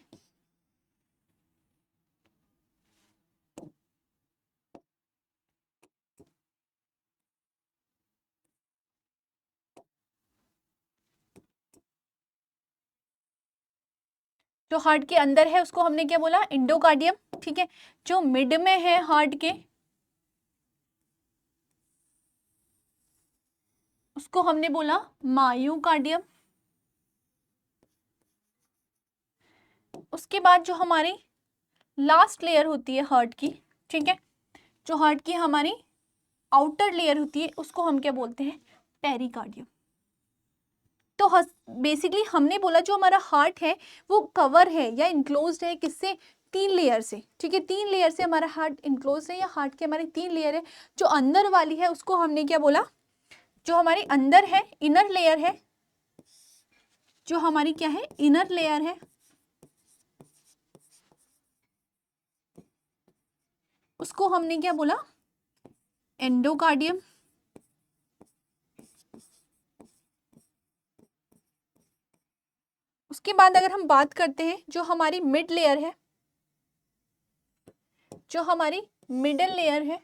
जो हार्ट के अंदर है उसको हमने क्या बोला, एंडोकार्डियम, ठीक है। जो मिड में है हार्ट के उसको हमने बोला मायोकार्डियम। उसके बाद जो हमारी लास्ट लेयर होती है हार्ट की, ठीक है, जो हार्ट की हमारी आउटर लेयर होती है उसको हम क्या बोलते हैं, पेरिकार्डियम। तो बेसिकली हमने बोला जो हमारा हार्ट है वो कवर है या इनक्लोज्ड है किससे, 3 लेयर से, ठीक है। 3 लेयर से हमारा हार्ट इनक्लोज है, या हार्ट के हमारी 3 लेयर है। जो अंदर वाली है उसको हमने क्या बोला, जो हमारी अंदर है इनर लेयर है, जो हमारी क्या है इनर लेयर है, उसको हमने क्या बोला, एंडोकार्डियम। उसके बाद अगर हम बात करते हैं जो हमारी मिड लेयर है, जो हमारी मिडल लेयर है,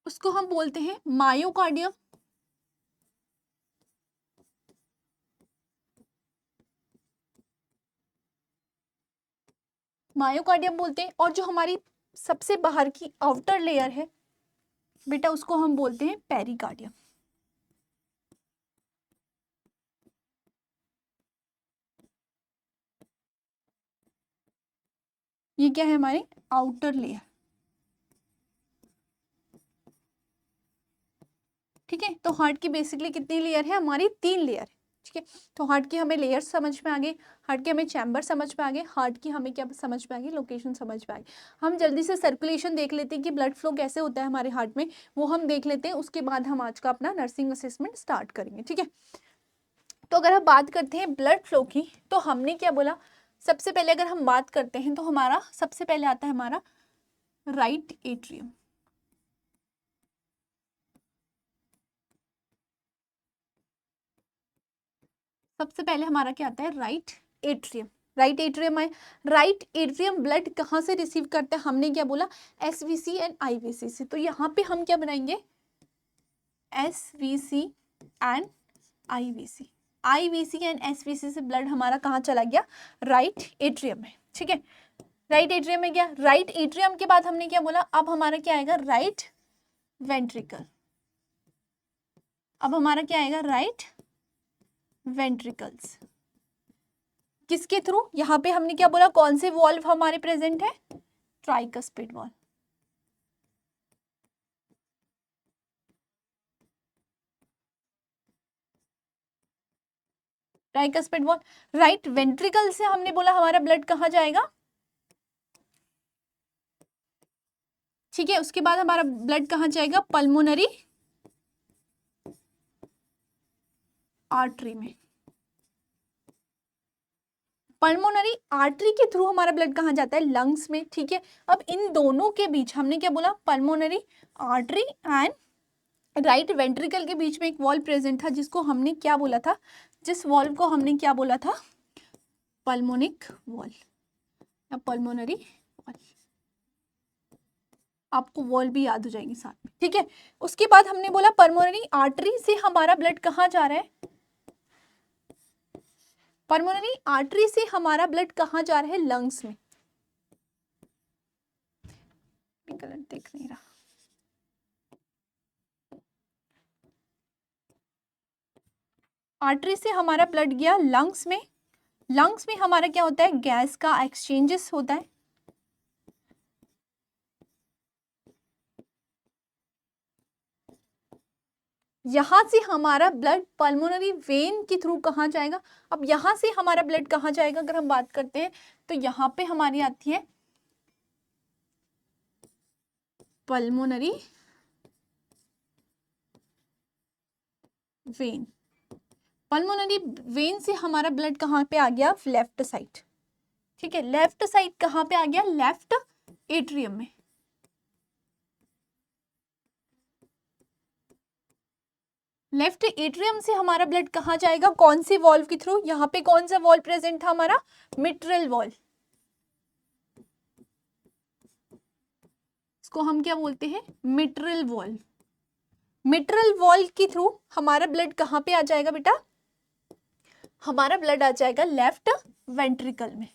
उसको हम बोलते हैं मायोकार्डियम। मायोकार्डियम बोलते हैं। और जो हमारी सबसे बाहर की आउटर लेयर है बेटा उसको हम बोलते हैं पेरिकार्डियम। ये क्या है हमारे आउटर लेयर, ठीक है। तो हार्ट की बेसिकली कितनी लेयर है, हमारी 3 लेयर है, ठीक है। तो हार्ट की हमें लेयर समझ में आ गई, हार्ट के हमें चैम्बर समझ में आ गए, हार्ट की हमें क्या समझ में आ गई, लोकेशन समझ में आ गई। हम जल्दी से सर्कुलेशन देख लेते हैं कि ब्लड फ्लो कैसे होता है हमारे हार्ट में, वो हम देख लेते हैं। उसके बाद हम आज का अपना नर्सिंग असेसमेंट स्टार्ट करेंगे, ठीक है। तो अगर हम बात करते हैं ब्लड फ्लो की, तो हमने क्या बोला, सबसे पहले अगर हम बात करते हैं तो हमारा सबसे पहले आता है हमारा राइट एट्रियम। सबसे पहले हमारा क्या आता है, राइट एट्रियम। राइट एट्रियम है, राइट एट्रियम ब्लड कहाँ से रिसीव करता है, हमने क्या बोला, एसवीसी एंड आईवीसी से। तो यहाँ पे हम क्या बनाएंगे, SVC and IVC. IVC and SVC से ब्लड हमारा कहाँ चला गया, राइट एट्रियम में, ठीक है। राइट एट्रियम में गया, राइट एट्रियम के बाद हमने क्या बोला, अब हमारा क्या आएगा, राइट वेंट्रिकल। अब हमारा क्या आएगा, राइट वेंट्रिकल्स। किसके थ्रू, यहाँ पे हमने क्या बोला, कौन से वॉल्व हमारे प्रेजेंट है, tricuspid valve. Tricuspid valve. Right ventricle से हमने बोला हमारा ब्लड कहाँ जाएगा, ठीक है। उसके बाद हमारा ब्लड कहाँ जाएगा, पल्मोनरी आर्टरी में। पल्मोनरी आर्टरी के थ्रू हमारा ब्लड कहाँ जाता है, लंग्स में, ठीक है। अब इन दोनों के बीच हमने क्या बोला, pulmonary artery and right ventricle के बीच में एक वॉल्व प्रेजेंट था, जिसको हमने क्या बोला था, जिस वॉल्व को हमने क्या बोला था, पल्मोनिक वॉल्व या पल्मोनरी वॉल्व। आपको वॉल्व भी याद हो जाएंगे साथ में, ठीक है। उसके बाद हमने बोला पल्मोनरी आर्टरी से हमारा ब्लड कहाँ जा रहा है, पल्मोनरी आर्टरी से हमारा ब्लड कहाँ जा रहा है, लंग्स में। कलर दिख नहीं रहा, आर्टरी से हमारा ब्लड गया लंग्स में। लंग्स में हमारा क्या होता है, गैस का एक्सचेंजेस होता है। यहां से हमारा ब्लड पल्मोनरी वेन के थ्रू कहाँ जाएगा। अब यहां से हमारा ब्लड कहाँ जाएगा अगर हम बात करते हैं, तो यहाँ पे हमारी आती है पल्मोनरी वेन। पल्मोनरी वेन से हमारा ब्लड कहाँ पे आ गया, लेफ्ट साइड, ठीक है। लेफ्ट साइड कहाँ पे आ गया, लेफ्ट एट्रियम में। लेफ्ट एट्रियम से हमारा ब्लड कहाँ जाएगा, कौन सी वॉल्व के थ्रू, यहाँ पे कौन सा वॉल्व प्रेजेंट था हमारा, मिट्रल वॉल्व। इसको हम क्या बोलते हैं, मिट्रल वॉल्व। मिट्रल वॉल्व के थ्रू हमारा ब्लड कहाँ पे आ जाएगा बेटा, हमारा ब्लड आ जाएगा लेफ्ट वेंट्रिकल में।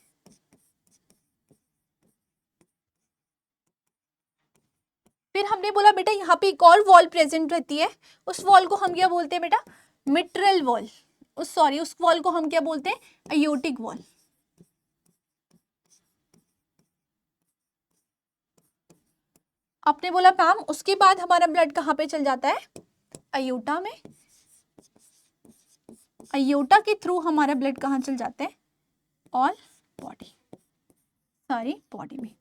फिर हमने बोला बेटा यहाँ पे एक और वॉल प्रेजेंट रहती है, उस वॉल को हम क्या बोलते हैं बेटा, मिट्रल वॉल। उस वॉल को हम क्या बोलते हैं, अयोटिक वॉल। आपने बोला मैम उसके बाद हमारा ब्लड कहाँ पे चल जाता है, अयोटा में। अयोटा के थ्रू हमारा ब्लड कहाँ चल जाता है, ऑल बॉडी, सारी बॉडी में।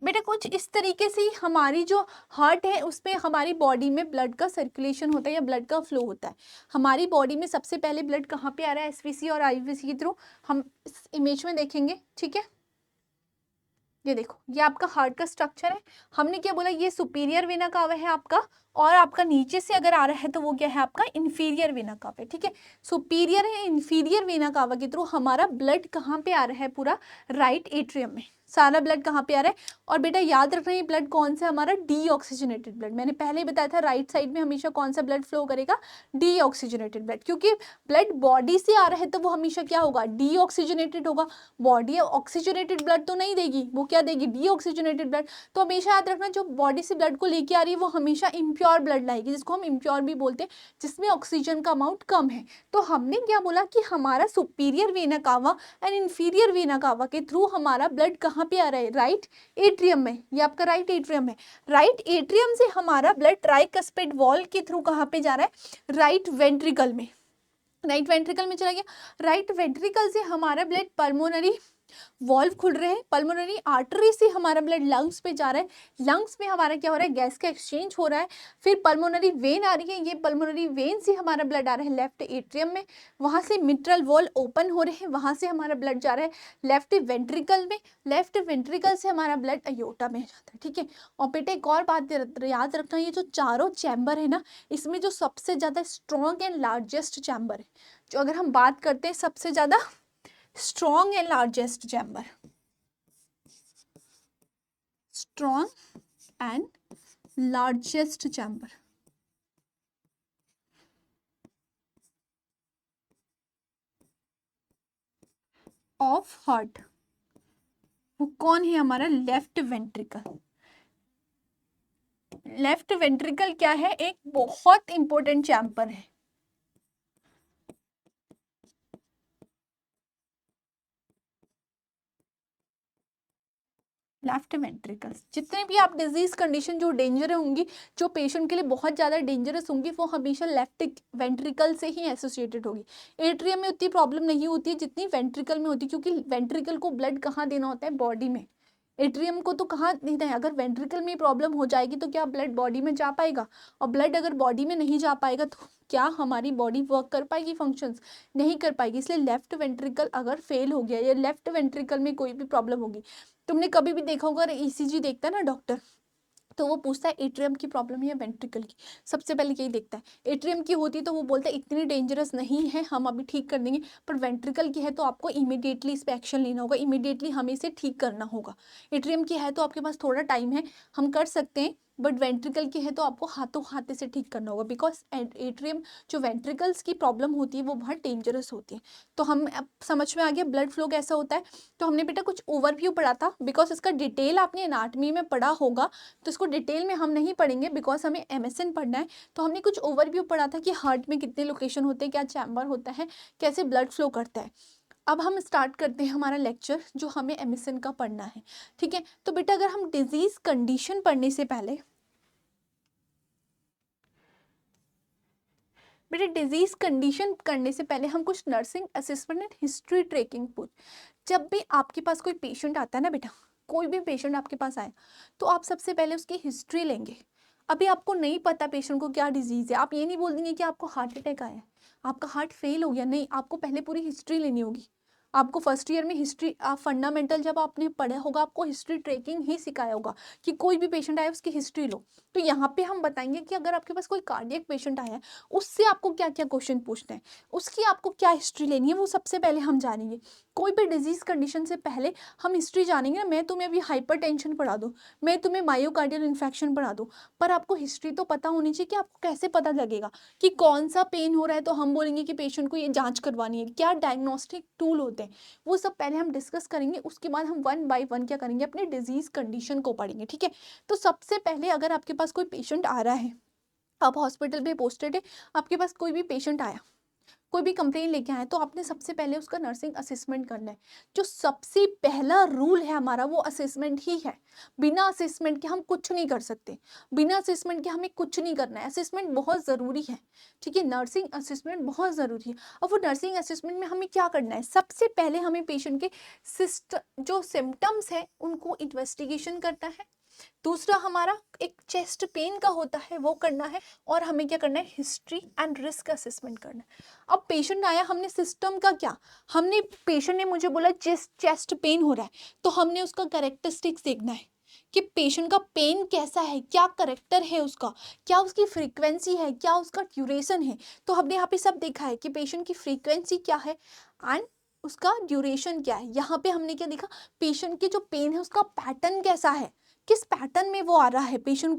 बेटा कुछ इस तरीके से हमारी जो हार्ट है उसमें हमारी बॉडी में ब्लड का सर्कुलेशन होता है या ब्लड का फ्लो होता है। हमारी बॉडी में सबसे पहले ब्लड कहाँ पे आ रहा है, एसवीसी और आईवीसी के थ्रू। हम इस इमेज में देखेंगे, ठीक है। ये देखो, ये आपका हार्ट का स्ट्रक्चर है। हमने क्या बोला, ये सुपीरियर वेना कावा है आपका, और आपका नीचे से अगर आ रहा है तो वो क्या है आपका, इंफीरियर वेना कावा है, ठीक है। सुपीरियर है इंफीरियर वेना कावा के थ्रू हमारा ब्लड कहाँ पे आ रहा है, पूरा राइट एट्रियम में सारा ब्लड कहाँ पे आ रहा है। और बेटा याद रखना ये ब्लड कौन सा, हमारा डीऑक्सीजनेटेड ब्लड। मैंने पहले ही बताया था राइट साइड में हमेशा कौन सा ब्लड फ्लो करेगा, डीऑक्सीजनेटेड ब्लड, क्योंकि ब्लड बॉडी से आ रहा है तो वो हमेशा क्या होगा, डीऑक्सीजनेटेड होगा। बॉडी ऑक्सीजनेटेड ब्लड तो नहीं देगी, वो क्या देगी, डीऑक्सीजनेटेड ब्लड। तो हमेशा याद रखना जो बॉडी से ब्लड को लेके आ रही है वो हमेशा इम्प्योर ब्लड लाएगी, जिसको हम इम्प्योर भी बोलते हैं, जिसमें ऑक्सीजन का अमाउंट कम है। तो हमने क्या बोला कि हमारा superior vena cava and inferior vena cava के थ्रू हमारा ब्लड कहाँ पे आ रहा है, राइट एट्रियम में। ये आपका राइट एट्रियम है। राइट एट्रियम से हमारा ब्लड ट्राइकस्पिड वॉल के थ्रू कहाँ पे जा रहा है, राइट वेंट्रिकल में। राइट वेंट्रिकल में चला गया। राइट वेंट्रिकल से हमारा ब्लड पल्मोनरी वॉल्व खुल रहे हैं, पल्मोनरी आर्टरी से हमारा ब्लड लंग्स पे जा रहा है, लंग्स में हमारा क्या हो रहा है, गैस का एक्सचेंज हो रहा है। फिर पल्मोनरी वेन आ रही है, ये पल्मोनरी वेन से हमारा ब्लड आ रहा है लेफ्ट एट्रियम में, वहाँ से मिट्रल वॉल ओपन हो रहे हैं, वहाँ से हमारा ब्लड जा रहा है लेफ्ट वेंट्रिकल में, लेफ्ट वेंट्रिकल से हमारा ब्लड अयोटा में जाता है, ठीक है। और बेटे एक और बात याद रखना, ये जो चारों चैम्बर है ना, इसमें जो सबसे ज़्यादा स्ट्रॉन्ग एंड लार्जेस्ट चैम्बर है, जो अगर हम बात करते हैं सबसे ज़्यादा strong and largest chamber, strong and largest chamber of heart, वो कौन है हमारा, लेफ्ट वेंट्रिकल। लेफ्ट वेंट्रिकल क्या है, एक बहुत इंपॉर्टेंट चैम्बर है। लेफ्ट वेंट्रिकल्स, जितने भी आप डिजीज कंडीशन जो डेंजर होंगी, जो पेशेंट के लिए बहुत ज़्यादा डेंजरस होंगी, वो हमेशा लेफ्ट वेंट्रिकल से ही एसोसिएटेड होगी। एट्रियम में उतनी प्रॉब्लम नहीं होती है जितनी वेंट्रिकल में होती है, क्योंकि वेंट्रिकल को ब्लड कहाँ देना होता है, बॉडी में। एट्रियम को तो कहाँ देना है, अगर वेंट्रिकल में प्रॉब्लम हो जाएगी तो क्या ब्लड बॉडी में जा पाएगा, और ब्लड अगर बॉडी में नहीं जा पाएगा तो क्या हमारी बॉडी वर्क कर पाएगी, फंक्शंस नहीं कर पाएगी। इसलिए लेफ्ट वेंट्रिकल अगर फेल हो गया या लेफ्ट वेंट्रिकल में कोई भी प्रॉब्लम होगी, तुमने कभी भी देखा होगा, ईसीजी देखता है ना डॉक्टर, तो वो पूछता है एट्रियम की प्रॉब्लम है या वेंट्रिकल की, सबसे पहले यही देखता है। एट्रियम की होती तो वो बोलता है इतनी डेंजरस नहीं है, हम अभी ठीक कर देंगे, पर वेंट्रिकल की है तो आपको इमीडिएटली इस पर एक्शन लेना होगा, इमीडिएटली हमें इसे ठीक करना होगा। एट्रियम की है तो आपके पास थोड़ा टाइम है, हम कर सकते हैं, बट वेंट्रिकल की है तो आपको हाथों हाथ इसे ठीक करना होगा, बिकॉज एट्रियम जो वेंट्रिकल्स की प्रॉब्लम होती है वो बहुत डेंजरस होती है। तो हम अब समझ में आ गया ब्लड फ्लो कैसा होता है। तो हमने बेटा कुछ ओवरव्यू पढ़ा था, बिकॉज इसका डिटेल आपने एनाटमी में पढ़ा होगा, तो इसको डिटेल में हम नहीं पढ़ेंगे बिकॉज हमें एमएसएन पढ़ना है। तो हमने कुछ ओवरव्यू पढ़ा था कि हार्ट में कितने लोकेशन होते हैं, क्या चैम्बर होता है, कैसे ब्लड फ्लो करता है। अब हम स्टार्ट करते हैं हमारा लेक्चर जो हमें एमएसएन का पढ़ना है, ठीक है। तो बेटा अगर हम डिजीज कंडीशन पढ़ने से पहले, बेटा डिजीज कंडीशन करने से पहले हम कुछ nursing assessment and history trekking पूछ। जब भी आपके पास कोई पेशेंट आता है ना बेटा, कोई भी पेशेंट आपके पास आए तो आप सबसे पहले उसकी हिस्ट्री लेंगे। अभी आपको नहीं पता पेशेंट को क्या डिजीज़ है, आप ये नहीं बोल देंगे कि आपको हार्ट अटैक आया है, आपका हार्ट फेल हो गया, नहीं, आपको पहले पूरी हिस्ट्री लेनी होगी। आपको फर्स्ट ईयर में हिस्ट्री फंडामेंटल जब आपने पढ़ा होगा, आपको हिस्ट्री ट्रेकिंग ही सिखाया होगा कि कोई भी पेशेंट आया उसकी हिस्ट्री लो। तो यहाँ पे हम बताएंगे कि अगर आपके पास कोई कार्डियक पेशेंट आया है, उससे आपको क्या क्या क्वेश्चन पूछना है, उसकी आपको क्या हिस्ट्री लेनी है, वो सबसे पहले हम जानेंगे। कोई भी डिजीज कंडीशन से पहले हम हिस्ट्री जानेंगे ना। मैं तुम्हें अभी हाइपरटेंशन पढ़ा दूँ, मैं तुम्हें मायोकार्डियल इन्फेक्शन पढ़ा दूँ, पर आपको हिस्ट्री तो पता होनी चाहिए कि आपको कैसे पता लगेगा कि कौन सा पेन हो रहा है, तो हम बोलेंगे कि पेशेंट को ये जांच करवानी है, क्या डायग्नोस्टिक टूल होते हैं, वो सब पहले हम डिस्कस करेंगे। उसके बाद हम वन बाय वन क्या करेंगे, अपने डिजीज कंडीशन को पढ़ेंगे, ठीक है। तो सबसे पहले अगर आपके पास कोई पेशेंट आ रहा है, आप हॉस्पिटल पे पोस्टेड है, आपके पास कोई भी पेशेंट आया, कोई भी कंप्लेन लेके आए, तो आपने सबसे पहले उसका नर्सिंग असेसमेंट करना है। जो सबसे पहला रूल है हमारा वो असेसमेंट ही है। बिना असेसमेंट के हम कुछ नहीं कर सकते, बिना असेसमेंट के हमें कुछ नहीं करना है। असेसमेंट बहुत ज़रूरी है, ठीक है, नर्सिंग असेसमेंट बहुत ज़रूरी है। और वो नर्सिंग असेसमेंट में हमें क्या करना है, सबसे पहले हमें पेशेंट के जो सिम्टम्स है उनको इन्वेस्टिगेशन करना है। दूसरा हमारा एक चेस्ट पेन का होता है वो करना है, और हमें क्या करना है, हिस्ट्री एंड रिस्क असेसमेंट करना है। अब पेशेंट आया, हमने सिस्टम का क्या, हमने पेशेंट ने मुझे बोला चेस्ट पेन हो रहा है, तो हमने उसका कैरेक्टरिस्टिक्स देखना है कि पेशेंट का पेन कैसा है, क्या करेक्टर है उसका, क्या उसकी फ्रीक्वेंसी है, क्या उसका ड्यूरेशन है। तो हमने यहाँ पे सब देखा है कि पेशेंट की फ्रीक्वेंसी क्या है एंड उसका ड्यूरेशन क्या है। यहाँ पे हमने क्या देखा, पेशेंट के जो पेन है उसका पैटर्न कैसा है, किस पैटर्न में वो आ रहा है। पेशेंट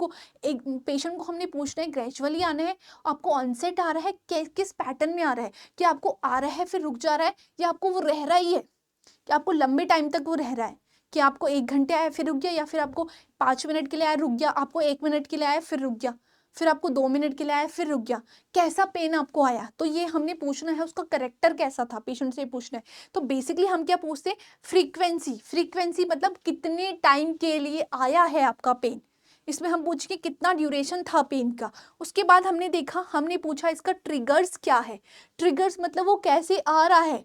को हमने पूछना है ग्रेजुअली आना है, आपको ऑनसेट आ रहा है, किस पैटर्न में आ रहा है, कि आपको आ रहा है फिर रुक जा रहा है, या आपको वो रह रहा ही है, कि आपको लंबे टाइम तक वो रह रहा है, कि आपको 1 घंटे आया फिर रुक गया, या फिर आपको 5 मिनट के लिए आया रुक गया, आपको 1 मिनट के लिए आया फिर रुक गया, फिर आपको 2 मिनट के लिए आया फिर रुक गया, कैसा पेन आपको आया। तो ये हमने पूछना है, उसका करेक्टर कैसा था, पेशेंट से पूछना है। तो बेसिकली हम क्या पूछते हैं, फ्रीक्वेंसी मतलब कितने टाइम के लिए आया है आपका पेन। इसमें हम पूछेंगे कितना ड्यूरेशन था पेन का। उसके बाद हमने पूछा इसका ट्रिगर्स क्या है। ट्रिगर्स मतलब वो कैसे आ रहा है,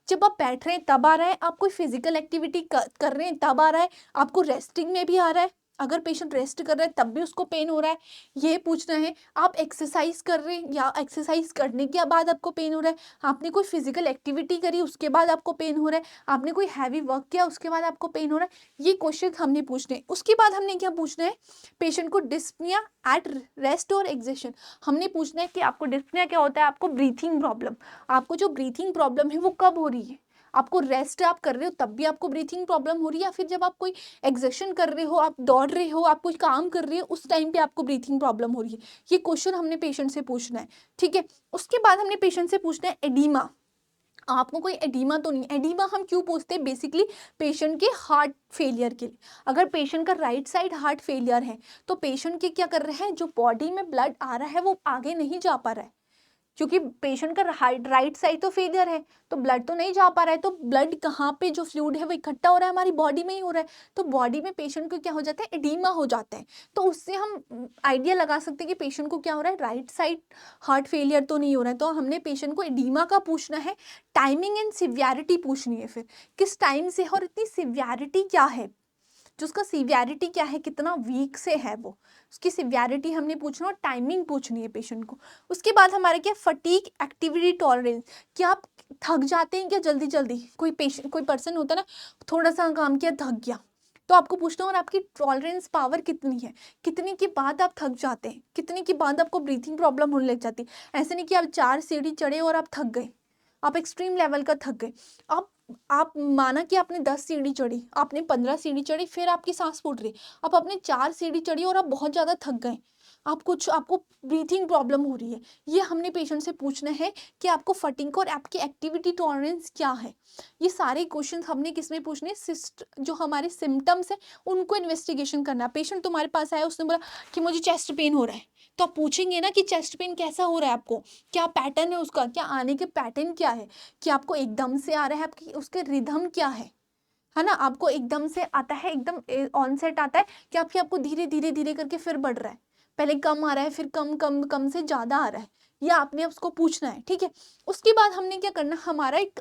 जब आप बैठ रहे हैं तब आ रहा है, आप कोई फिजिकल एक्टिविटी कर रहे हैं तब आ रहा है, आपको रेस्टिंग में भी आ रहा है, अगर पेशेंट रेस्ट कर रहा है तब भी उसको पेन हो रहा है, ये पूछना है। आप एक्सरसाइज कर रहे हैं या एक्सरसाइज करने के बाद आपको पेन हो रहा है, आपने कोई फिजिकल एक्टिविटी करी उसके बाद आपको पेन हो रहा है, आपने कोई हैवी वर्क किया उसके बाद आपको पेन हो रहा है, ये क्वेश्चन हमने पूछने हैं। उसके बाद हमने क्या पूछना है, पेशेंट को डिस्पनिया एट रेस्ट और एक्सेशन। हमने पूछना है कि आपको डिस्पनिया क्या होता है, आपको ब्रीथिंग प्रॉब्लम, आपको जो ब्रीथिंग प्रॉब्लम है वो कब हो रही है, आपको रेस्ट आप कर रहे हो तब भी आपको ब्रीथिंग प्रॉब्लम हो रही है, या फिर जब आप कोई एक्सर्शन कर रहे हो, आप दौड़ रहे हो, आप कोई काम कर रहे हो, उस टाइम पे आपको ब्रीथिंग प्रॉब्लम हो रही है। ये क्वेश्चन हमने पेशेंट से पूछना है, ठीक है। उसके बाद हमने पेशेंट से पूछना है एडीमा, आपको कोई एडीमा तो नहीं। एडीमा हम क्यों पूछते हैं, बेसिकली पेशेंट के हार्ट फेलियर के लिए। अगर पेशेंट का राइट साइड हार्ट फेलियर है तो पेशेंट के क्या कर रहे हैं, जो बॉडी में ब्लड आ रहा है वो आगे नहीं जा पा रहा है, क्योंकि पेशेंट का राइट साइड तो फेलियर है, तो ब्लड तो नहीं जा पा रहा है, तो ब्लड कहाँ पे जो फ्लूइड है वो इकट्ठा हो रहा है, हमारी बॉडी में ही हो रहा है। तो बॉडी में पेशेंट को क्या हो जाता है, एडीमा हो जाता है। तो उससे हम आइडिया लगा सकते हैं कि पेशेंट को क्या हो रहा है, राइट साइड हार्ट फेलियर तो नहीं हो रहा है। तो हमने पेशेंट को एडीमा का पूछना है, टाइमिंग एंड सिवियरिटी पूछनी है, फिर किस टाइम से है और इतनी सिवियरिटी क्या है, जो उसका सिवियरिटी क्या है, कितना वीक से है वो, उसकी सिवियरिटी हमने पूछना और टाइमिंग पूछनी है पेशेंट को। उसके बाद हमारे क्या, फटीग एक्टिविटी टॉलरेंस, क्या आप थक जाते हैं क्या जल्दी जल्दी, कोई पर्सन होता है ना, थोड़ा सा काम किया थक गया, तो आपको पूछना और आपकी टॉलरेंस पावर कितनी है, कितने के बाद आप थक जाते हैं, कितने के बाद आपको ब्रीथिंग प्रॉब्लम होने लग जाती है। ऐसे नहीं कि आप 4 सीढ़ी चढ़े और आप थक गए, आप एक्सट्रीम लेवल का थक गए। आप माना कि आपने 10 सीढ़ी चढ़ी, आपने 15 सीढ़ी चढ़ी, फिर आपकी सांस फूट रही, अब आपने 4 सीढ़ी चढ़ी और आप बहुत ज़्यादा थक गए, आपको ब्रीथिंग प्रॉब्लम हो रही है। ये हमने पेशेंट से पूछना है कि आपको फटीग और आपकी एक्टिविटी टॉलरेंस क्या है। ये सारे क्वेश्चन हमने किस में पूछने, जो हमारे सिम्टम्स है उनको इन्वेस्टिगेशन करना। पेशेंट तुम्हारे पास आया, उसने बोला कि मुझे चेस्ट पेन हो रहा है, तो आप पूछेंगे ना कि चेस्ट पेन कैसा हो रहा है, आपको क्या पैटर्न है उसका, क्या आने के पैटर्न क्या है, कि आपको एकदम से आ रहा है, आपकी उसके रिदम क्या है ना, आपको एकदम से आता है, एकदम ऑनसेट आता है, कि आपको धीरे धीरे धीरे करके फिर बढ़ रहा है, पहले कम आ रहा है फिर कम कम कम से ज़्यादा आ रहा है, या आपने उसको पूछना है, ठीक है। उसके बाद हमने क्या करना, हमारा एक,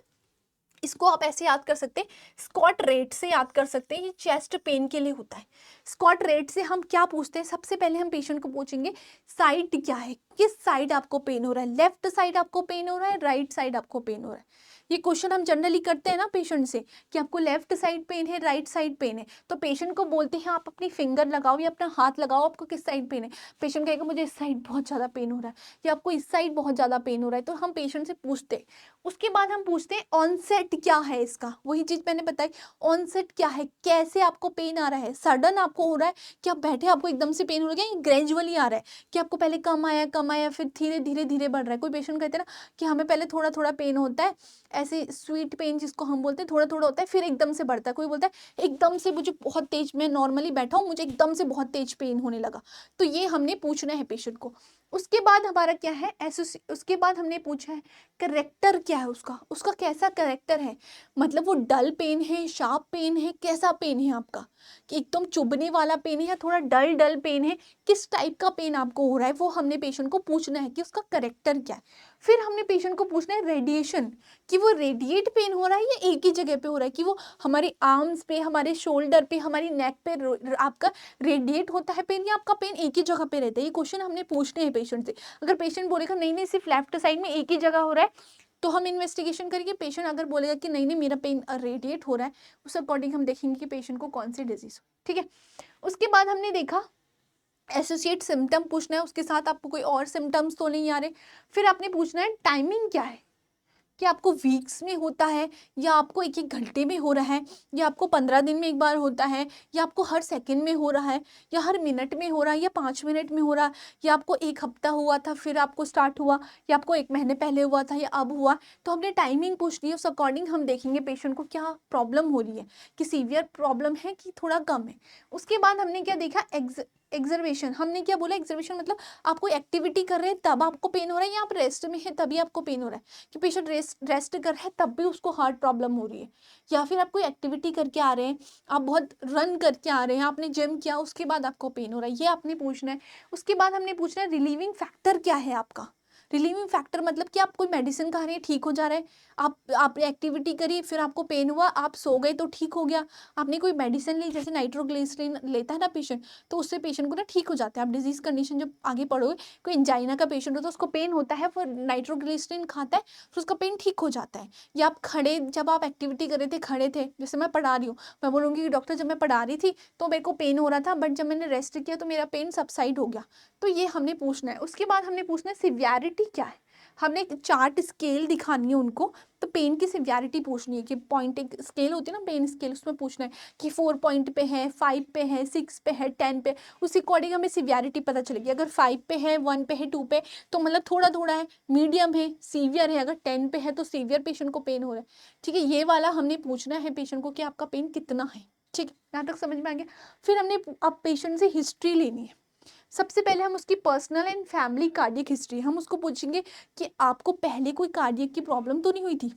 इसको आप ऐसे याद कर सकते हैं, स्कॉट रेट से याद कर सकते हैं, ये चेस्ट पेन के लिए होता है। स्कॉट रेट से हम क्या पूछते हैं, सबसे पहले हम पेशेंट को पूछेंगे साइड क्या है, किस साइड आपको पेन हो रहा है, लेफ्ट साइड आपको पेन हो रहा है, राइट साइड आपको पेन हो रहा है, ये क्वेश्चन हम जनरली करते हैं ना पेशेंट से कि आपको लेफ्ट साइड पेन है, राइट साइड पेन है, तो पेशेंट को बोलते हैं आप अपनी फिंगर लगाओ या अपना हाथ लगाओ, आपको किस साइड पेन है। पेशेंट कहेगा मुझे इस साइड बहुत ज़्यादा पेन हो रहा है या आपको इस साइड बहुत ज़्यादा पेन हो रहा है, तो हम पेशेंट से पूछते हैं। उसके बाद हम पूछते हैं ऑनसेट क्या है इसका, वही चीज़ मैंने बताई, ऑनसेट क्या है, कैसे आपको पेन आ रहा है, सडन आपको हो रहा है कि आप बैठे आपको एकदम से पेन हो रहा है, ग्रेजुअली आ रहा है कि आपको पहले कम आया फिर धीरे धीरे धीरे बढ़ रहा है। कोई पेशेंट कहते हैं ना कि हमें पहले थोड़ा थोड़ा पेन होता है, ऐसे स्वीट पेन जिसको हम बोलते हैं, थोड़ा थोड़ा होता है फिर एकदम से बढ़ता है। कोई बोलता है एकदम से मुझे बहुत तेज, मैं नॉर्मली बैठा हूँ मुझे एकदम से बहुत तेज पेन होने लगा, तो ये हमने पूछना है पेशेंट को। उसके बाद हमारा क्या है उसके बाद हमने पूछा है करेक्टर क्या है उसका, उसका कैसा करेक्टर है, मतलब वो डल पेन है, शार्प पेन है, कैसा पेन है आपका, कि एकदम चुभने वाला पेन है या थोड़ा डल डल पेन है, किस टाइप का पेन आपको हो रहा है, वो हमने पेशेंट को पूछना है कि उसका करेक्टर क्या है। फिर हमने पेशेंट को पूछना है रेडिएशन, कि वो रेडिएट पेन हो रहा है या एक ही जगह पे हो रहा है, कि वो हमारे आर्म्स पे, हमारे शोल्डर पे, हमारी नेक पे आपका रेडिएट होता है पेन, या आपका पेन एक ही जगह पे रहता है। ये क्वेश्चन हमने पूछने हैं पेशेंट से। अगर पेशेंट बोलेगा नहीं नहीं सिर्फ लेफ्ट साइड में एक ही जगह हो रहा है, तो हम इन्वेस्टिगेशन करेंगे। पेशेंट अगर बोलेगा कि नहीं नहीं मेरा पेन रेडिएट हो रहा है, उस अकॉर्डिंग हम देखेंगे कि पेशेंट को कौन सी डिजीज हो। ठीक है, उसके बाद हमने देखा एसोसिएट सिम्टम पूछना है, उसके साथ आपको कोई और सिम्टम्स तो नहीं आ रहे। फिर आपने पूछना है टाइमिंग क्या है, कि आपको वीक्स में होता है या आपको एक एक घंटे में हो रहा है, या आपको 15 दिन में एक बार होता है, या आपको हर सेकंड में हो रहा है, या हर मिनट में हो रहा है, या 5 मिनट में हो रहा है, या आपको एक हफ्ता हुआ था फिर आपको स्टार्ट हुआ, या आपको 1 महीने पहले हुआ था या अब हुआ। तो हमने टाइमिंग पूछ ली है, उस अकॉर्डिंग हम देखेंगे पेशेंट को क्या प्रॉब्लम हो रही है, कि सीवियर प्रॉब्लम है कि थोड़ा कम है। उसके बाद हमने क्या देखा एग्जर्वेशन, हमने क्या बोला एग्जर्वेशन मतलब आप कोई एक्टिविटी कर रहे हैं तब आपको पेन हो रहा है, या आप रेस्ट में है तभी आपको पेन हो रहा है, कि पेशेंट रेस्ट कर रहा है तब भी उसको हार्ट प्रॉब्लम हो रही है, या फिर आप कोई एक्टिविटी करके आ रहे हैं, आप बहुत रन करके आ रहे हैं, आपने जिम किया उसके बाद आपको पेन हो रहा है, ये आपने पूछना है। उसके बाद हमने पूछना है रिलीविंग फैक्टर क्या है आपका। रिलीविंग फैक्टर मतलब कि आप कोई मेडिसिन खा रहे हैं ठीक हो जा रहा है, आप एक्टिविटी करी फिर आपको पेन हुआ, आप सो गए तो ठीक हो गया, आपने कोई मेडिसिन ली जैसे नाइट्रोग्लिसरीन लेता है ना पेशेंट, तो उससे पेशेंट को ना ठीक हो जाता है। आप डिजीज कंडीशन जब आगे पढ़ोगे, कोई एंजाइना का पेशेंट हो तो उसको पेन होता है, वो नाइट्रोग्लिसरीन खाता है फिर उसका पेन ठीक हो जाता है। या आप खड़े, जब आप एक्टिविटी कर रहे थे खड़े थे, जैसे मैं पढ़ा रही हूँ, मैं बोलूँगी कि डॉक्टर जब मैं पढ़ा रही थी तो मेरे को पेन हो रहा था, बट जब मैंने रेस्ट किया तो मेरा पेन सबसाइड हो गया। तो ये हमने पूछना है। उसके बाद हमने पूछना है सिवियरिटी क्या है, हमने एक चार्ट स्केल दिखानी है उनको, तो पेन की सिवियरिटी पूछनी है, कि पॉइंट एक स्केल होती है ना पेन स्केल, उसमें पूछना है कि 4 पॉइंट पे है, 5 पे है, 6 पे है, 10 पे, उसी अकॉर्डिंग हमें सिवियरिटी पता चलेगी। अगर 5 पे है, 1 पे है, 2 पे, तो मतलब थोड़ा थोड़ा है, मीडियम है, सीवियर है। अगर 10 पे है तो सीवियर पेशेंट को पेन हो रहा है। ठीक है, ये वाला हमने पूछना है पेशेंट को कि आपका पेन कितना है। ठीक है, यहाँ तक समझ में आ गया। फिर हमने अब पेशेंट से हिस्ट्री लेनी है। सबसे पहले हम उसकी personal and family cardiac history, हम उसको पूछेंगे कि आपको पहले कोई कार्डियक की प्रॉब्लम तो नहीं हुई थी,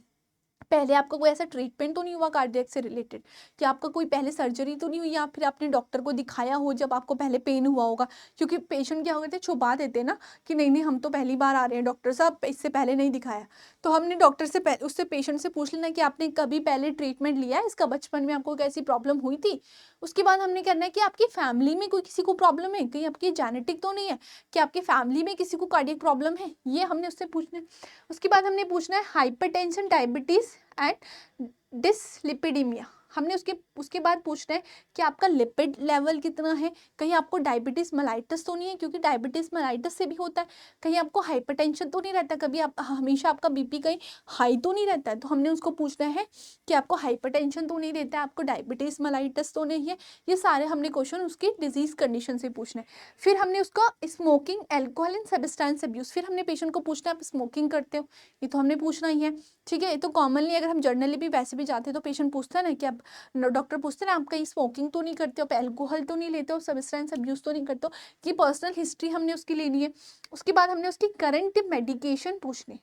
पहले आपका कोई ऐसा ट्रीटमेंट तो नहीं हुआ कार्डियक से रिलेटेड, कि आपका कोई पहले सर्जरी तो नहीं हुई, या फिर आपने डॉक्टर को दिखाया हो जब आपको पहले पेन हुआ होगा। क्योंकि पेशेंट क्या हो गए थे, छुपा देते ना कि नहीं नहीं हम तो पहली बार आ रहे हैं डॉक्टर साहब, इससे पहले नहीं दिखाया। तो हमने डॉक्टर से उससे पेशेंट से पूछ लेना कि आपने कभी पहले ट्रीटमेंट लिया है इसका, बचपन में आपको कैसी प्रॉब्लम हुई थी। उसके बाद हमने करना है कि आपकी फैमिली में कोई किसी को प्रॉब्लम है, कहीं आपकी जेनेटिक तो नहीं है, कि आपकी फैमिली में किसी को कार्डियक प्रॉब्लम है, ये हमने उससे पूछना है। उसके बाद हमने पूछना है हाइपरटेंशन, डायबिटीज एंड डिसलिपिडीमिया, हमने उसके बाद पूछना है कि आपका लिपिड लेवल कितना है, कहीं आपको डायबिटीज मेलाइटस तो नहीं है, क्योंकि डायबिटीज मेलाइटस से भी होता है, कहीं आपको हाइपरटेंशन तो नहीं रहता, कभी आप हमेशा आपका बीपी कहीं हाई तो नहीं रहता है, तो हमने उसको पूछना है कि आपको हाइपरटेंशन तो नहीं रहता है, आपको डायबिटीज मेलाइटस तो नहीं है। ये सारे हमने क्वेश्चन उसकी डिजीज कंडीशन से पूछना है। फिर हमने उसका smoking, alcohol and substance abuse, फिर हमने पेशेंट को पूछना है आप स्मोकिंग करते हो, ये तो हमने पूछना ही है। ठीक है, ये तो कॉमनली अगर हम जर्नली भी वैसे भी जाते हैं तो पेशेंट पूछता है ना कि आप, डॉक्टर पूछते हैं ना आप कहीं स्मोकिंग तो नहीं करते हो, आप एल्कोहल तो नहीं लेते हो, सब्सटेंस अब्यूज तो नहीं करते हो, कि पर्सनल हिस्ट्री हमने उसकी लेनी है। उसके बाद हमने उसकी करंट मेडिकेशन पूछनी,